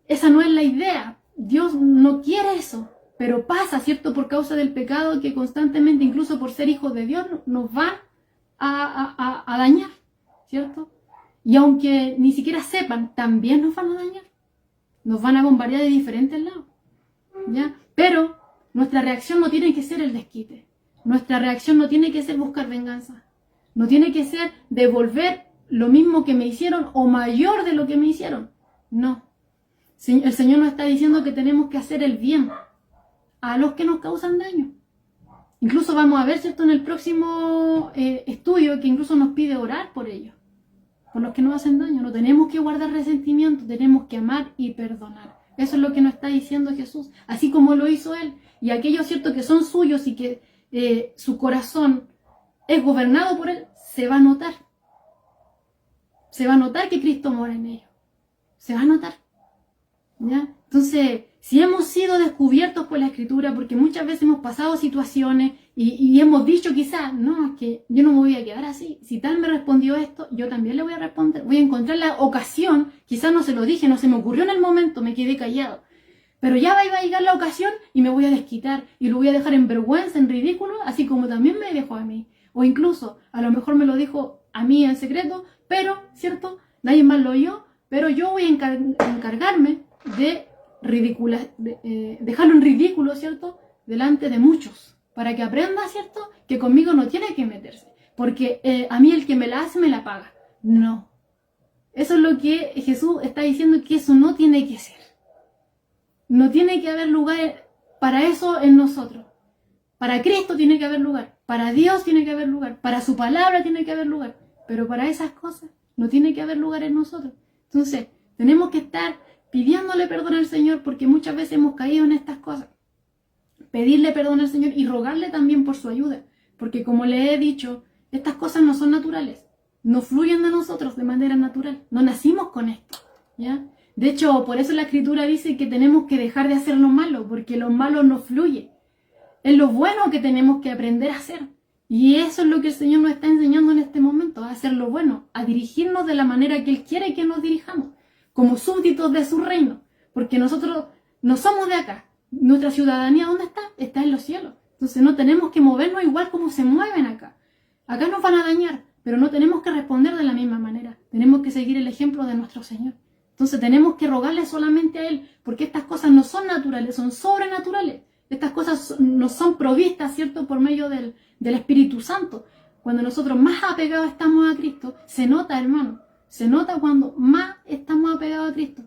esa no es la idea. Dios no quiere eso, pero pasa, ¿cierto? Por causa del pecado que constantemente, incluso por ser hijos de Dios, nos van a dañar, ¿cierto? Y aunque ni siquiera sepan, también nos van a dañar. Nos van a bombardear de diferentes lados, ¿ya? Pero nuestra reacción no tiene que ser el desquite. Nuestra reacción no tiene que ser buscar venganza. No tiene que ser devolver lo mismo que me hicieron o mayor de lo que me hicieron. No. El Señor nos está diciendo que tenemos que hacer el bien a los que nos causan daño. Incluso vamos a ver, ¿cierto?, en el próximo estudio que incluso nos pide orar por ellos, por los que nos hacen daño. No tenemos que guardar resentimiento, tenemos que amar y perdonar. Eso es lo que nos está diciendo Jesús, así como lo hizo Él. Y aquellos, ¿cierto?, que son suyos y que su corazón es gobernado por Él, se va a notar. Se va a notar que Cristo mora en ellos. Se va a notar. ¿Ya? Entonces, si hemos sido descubiertos por la Escritura, porque muchas veces hemos pasado situaciones y hemos dicho quizás, no, es que yo no me voy a quedar así. Si tal me respondió esto, yo también le voy a responder. Voy a encontrar la ocasión, quizás no se lo dije, no se me ocurrió en el momento, me quedé callado. Pero ya va a llegar la ocasión y me voy a desquitar y lo voy a dejar en vergüenza, en ridículo, así como también me dejó a mí. O incluso, a lo mejor me lo dijo a mí en secreto, pero, ¿cierto? Nadie más lo oyó, pero yo voy a encargarme de dejarlo en ridículo, ¿cierto?, delante de muchos, para que aprenda, ¿cierto?, que conmigo no tiene que meterse, porque a mí el que me la hace me la paga. No. Eso es lo que Jesús está diciendo, que eso no tiene que ser. No tiene que haber lugar para eso en nosotros. Para Cristo tiene que haber lugar, para Dios tiene que haber lugar, para su palabra tiene que haber lugar, pero para esas cosas no tiene que haber lugar en nosotros. Entonces, tenemos que estar pidiéndole perdón al Señor, porque muchas veces hemos caído en estas cosas. Pedirle perdón al Señor y rogarle también por su ayuda, porque como le he dicho, estas cosas no son naturales, no fluyen de nosotros de manera natural, no nacimos con esto, ¿ya? De hecho, por eso la Escritura dice que tenemos que dejar de hacer lo malo, porque lo malo no fluye. Es lo bueno que tenemos que aprender a hacer. Y eso es lo que el Señor nos está enseñando en este momento, a hacer lo bueno, a dirigirnos de la manera que Él quiere que nos dirijamos, como súbditos de su reino, porque nosotros no somos de acá. Nuestra ciudadanía, ¿dónde está? Está en los cielos. Entonces no tenemos que movernos igual como se mueven acá. Acá nos van a dañar, pero no tenemos que responder de la misma manera. Tenemos que seguir el ejemplo de nuestro Señor. Entonces tenemos que rogarle solamente a Él, porque estas cosas no son naturales, son sobrenaturales. Estas cosas nos son provistas, ¿cierto?, por medio del Espíritu Santo. Cuando nosotros más apegados estamos a Cristo, se nota, hermano, se nota cuando más estamos apegados a Cristo.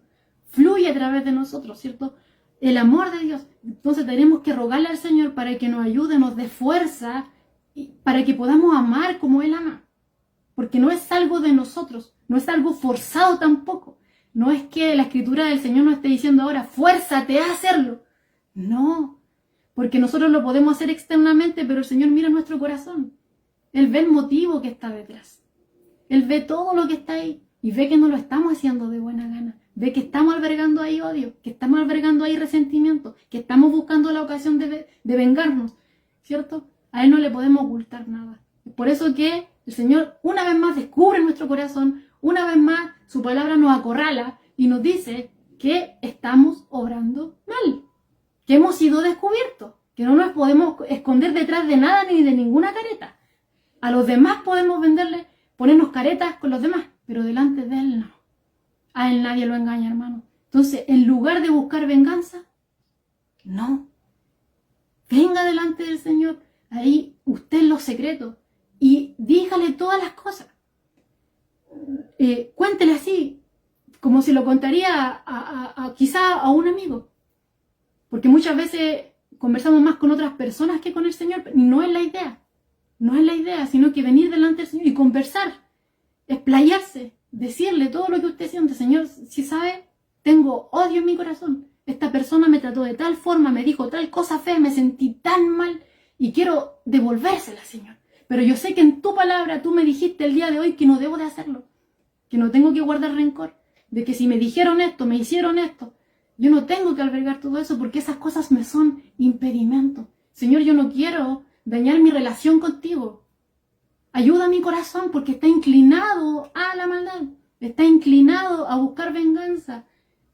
Fluye a través de nosotros, ¿cierto?, el amor de Dios. Entonces tenemos que rogarle al Señor para que nos ayude, nos dé fuerza, y para que podamos amar como Él ama. Porque no es algo de nosotros, no es algo forzado tampoco. No es que la Escritura del Señor nos esté diciendo ahora, fuérzate a hacerlo. No, porque nosotros lo podemos hacer externamente, pero el Señor mira nuestro corazón. Él ve el motivo que está detrás. Él ve todo lo que está ahí y ve que no lo estamos haciendo de buena gana. Ve que estamos albergando ahí odio, que estamos albergando ahí resentimiento, que estamos buscando la ocasión de vengarnos, ¿cierto? A Él no le podemos ocultar nada. Es por eso que el Señor una vez más descubre nuestro corazón, una vez más su palabra nos acorrala y nos dice que estamos obrando mal, que hemos sido descubiertos, que no nos podemos esconder detrás de nada ni de ninguna careta. A los demás podemos ponernos caretas con los demás, pero delante de Él no. A Él nadie lo engaña, hermano. Entonces, en lugar de buscar venganza, no. Venga delante del Señor, ahí usted en lo secreto, y dígale todas las cosas. Cuéntele así, como si lo contaría quizá a un amigo. Porque muchas veces conversamos más con otras personas que con el Señor, y no es la idea. No es la idea, sino que venir delante del Señor y conversar, explayarse, decirle todo lo que usted siente. Señor, si sabe, tengo odio en mi corazón. Esta persona me trató de tal forma, me dijo tal cosa fea, me sentí tan mal y quiero devolvérsela, Señor. Pero yo sé que en tu palabra tú me dijiste el día de hoy que no debo de hacerlo, que no tengo que guardar rencor, de que si me dijeron esto, me hicieron esto, yo no tengo que albergar todo eso porque esas cosas me son impedimento. Señor, yo no quiero dañar mi relación contigo. Ayuda a mi corazón porque está inclinado a la maldad, está inclinado a buscar venganza.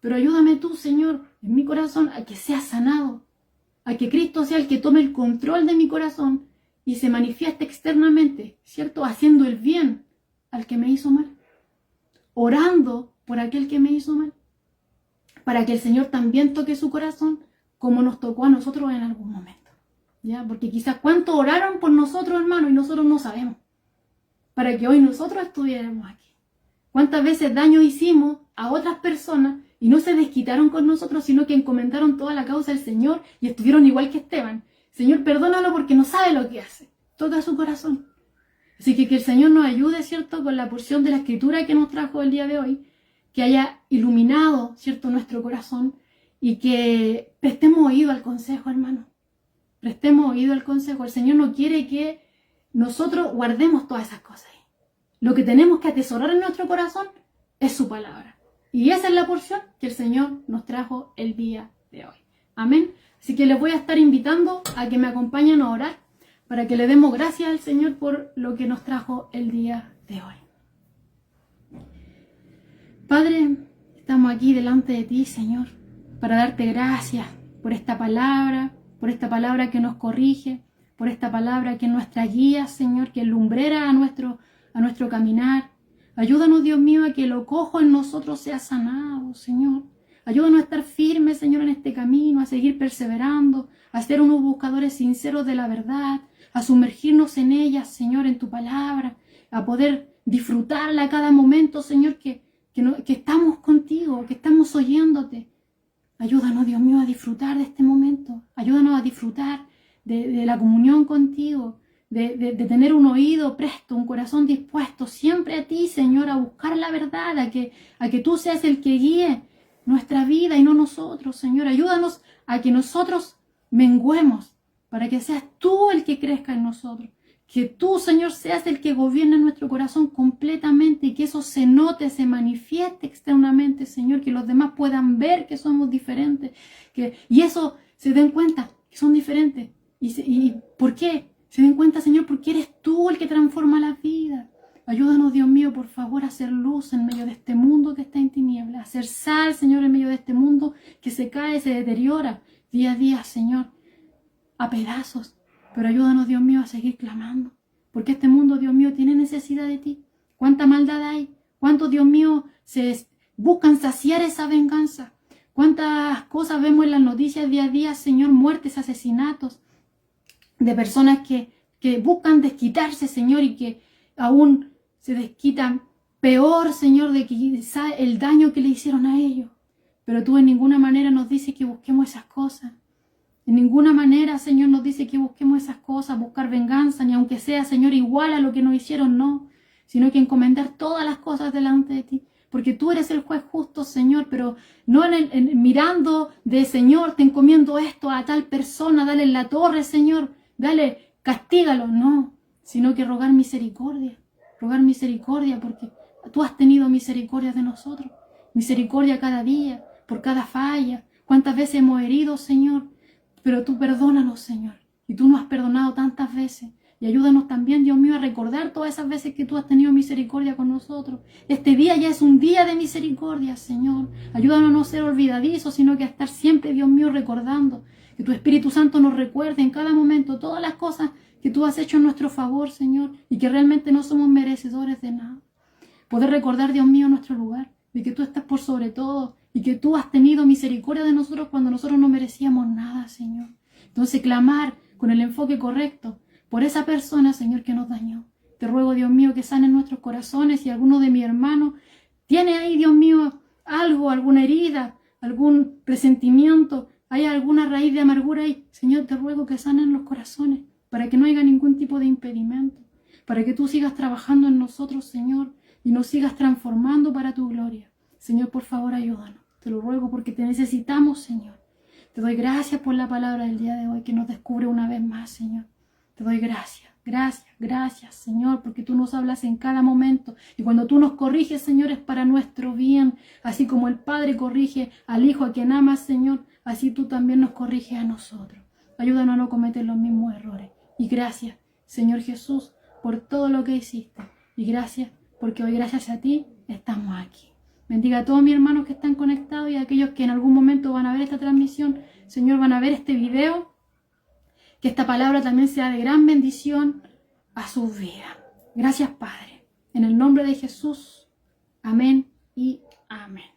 Pero ayúdame tú, Señor, en mi corazón a que sea sanado, a que Cristo sea el que tome el control de mi corazón y se manifieste externamente, ¿cierto? Haciendo el bien al que me hizo mal, orando por aquel que me hizo mal, para que el Señor también toque su corazón como nos tocó a nosotros en algún momento, ¿ya? Porque quizás cuánto oraron por nosotros, hermanos, y nosotros no sabemos, para que hoy nosotros estuviéramos aquí. ¿Cuántas veces daño hicimos a otras personas y no se desquitaron con nosotros, sino que encomendaron toda la causa al Señor y estuvieron igual que Esteban? Señor, perdónalo porque no sabe lo que hace. Toca su corazón. Así que el Señor nos ayude, ¿cierto?, con la porción de la Escritura que nos trajo el día de hoy, que haya iluminado, ¿cierto?, nuestro corazón y que prestemos oído al consejo, hermano. Prestemos oído al consejo. El Señor no quiere que nosotros guardemos todas esas cosas ahí. Lo que tenemos que atesorar en nuestro corazón es su palabra. Y esa es la porción que el Señor nos trajo el día de hoy. Amén. Así que les voy a estar invitando a que me acompañen a orar para que le demos gracias al Señor por lo que nos trajo el día de hoy. Padre, estamos aquí delante de ti, Señor, para darte gracias por esta palabra que nos corrige, por esta palabra que es nuestra guía, Señor, que es lumbrera a nuestro caminar. Ayúdanos, Dios mío, a que lo cojo en nosotros sea sanado, Señor. Ayúdanos a estar firmes, Señor, en este camino, a seguir perseverando, a ser unos buscadores sinceros de la verdad, a sumergirnos en ella, Señor, en tu palabra, a poder disfrutarla a cada momento, Señor, que estamos contigo, que estamos oyéndote. Ayúdanos, Dios mío, a disfrutar de este momento. Ayúdanos a disfrutar de la comunión contigo, de tener un oído presto, un corazón dispuesto siempre a ti, Señor, a buscar la verdad, a que tú seas el que guíe nuestra vida y no nosotros, Señor. Ayúdanos a que nosotros menguemos para que seas tú el que crezca en nosotros, Que tú, Señor, seas el que gobierne nuestro corazón completamente y que eso se note, se manifieste externamente, Señor, que los demás puedan ver que somos diferentes, y eso se den cuenta que son diferentes. ¿Y por qué? Se den cuenta, Señor, porque eres tú el que transforma la vida. Ayúdanos, Dios mío, por favor, a hacer luz en medio de este mundo que está en tinieblas, a hacer sal, Señor, en medio de este mundo que se cae, se deteriora día a día, Señor, a pedazos. Pero ayúdanos, Dios mío, a seguir clamando, porque este mundo, Dios mío, tiene necesidad de ti. ¿Cuánta maldad hay? ¿Cuántos, Dios mío, se buscan saciar esa venganza? ¿Cuántas cosas vemos en las noticias día a día, Señor? Muertes, asesinatos de personas que buscan desquitarse, Señor, y que aún se desquitan peor, Señor, de que el daño que le hicieron a ellos. Pero tú en ninguna manera nos dices que busquemos esas cosas. En ninguna manera, Señor, nos dice que busquemos esas cosas, buscar venganza, ni aunque sea, Señor, igual a lo que nos hicieron, no. Sino que encomendar todas las cosas delante de ti. Porque tú eres el juez justo, Señor, pero no mirando de, Señor, te encomiendo esto a tal persona, dale en la torre, Señor, dale, castígalo, no. Sino que rogar misericordia porque tú has tenido misericordia de nosotros. Misericordia cada día, por cada falla. ¿Cuántas veces hemos herido, Señor? Pero tú perdónanos, Señor. Y tú nos has perdonado tantas veces. Y ayúdanos también, Dios mío, a recordar todas esas veces que tú has tenido misericordia con nosotros. Este día ya es un día de misericordia, Señor. Ayúdanos a no ser olvidadizos, sino que a estar siempre, Dios mío, recordando. Que tu Espíritu Santo nos recuerde en cada momento todas las cosas que tú has hecho en nuestro favor, Señor. Y que realmente no somos merecedores de nada. Poder recordar, Dios mío, nuestro lugar. De que tú estás por sobre todo. Y que tú has tenido misericordia de nosotros cuando nosotros no merecíamos nada, Señor. Entonces clamar con el enfoque correcto por esa persona, Señor, que nos dañó. Te ruego, Dios mío, que sanen nuestros corazones. Y alguno de mis hermanos tiene ahí, Dios mío, algo, alguna herida, algún resentimiento, hay alguna raíz de amargura ahí. Señor, te ruego que sanen los corazones para que no haya ningún tipo de impedimento. Para que tú sigas trabajando en nosotros, Señor, y nos sigas transformando para tu gloria. Señor, por favor, ayúdanos. Te lo ruego porque te necesitamos, Señor. Te doy gracias por la palabra del día de hoy que nos descubre una vez más, Señor. Te doy gracias, Señor, porque tú nos hablas en cada momento. Y cuando tú nos corriges, Señor, es para nuestro bien. Así como el Padre corrige al Hijo a quien ama, Señor, así tú también nos corriges a nosotros. Ayúdanos a no cometer los mismos errores. Y gracias, Señor Jesús, por todo lo que hiciste. Y gracias, porque hoy gracias a ti estamos aquí. Bendiga a todos mis hermanos que están conectados y a aquellos que en algún momento van a ver esta transmisión. Señor, van a ver este video. Que esta palabra también sea de gran bendición a sus vidas. Gracias, Padre. En el nombre de Jesús. Amén y amén.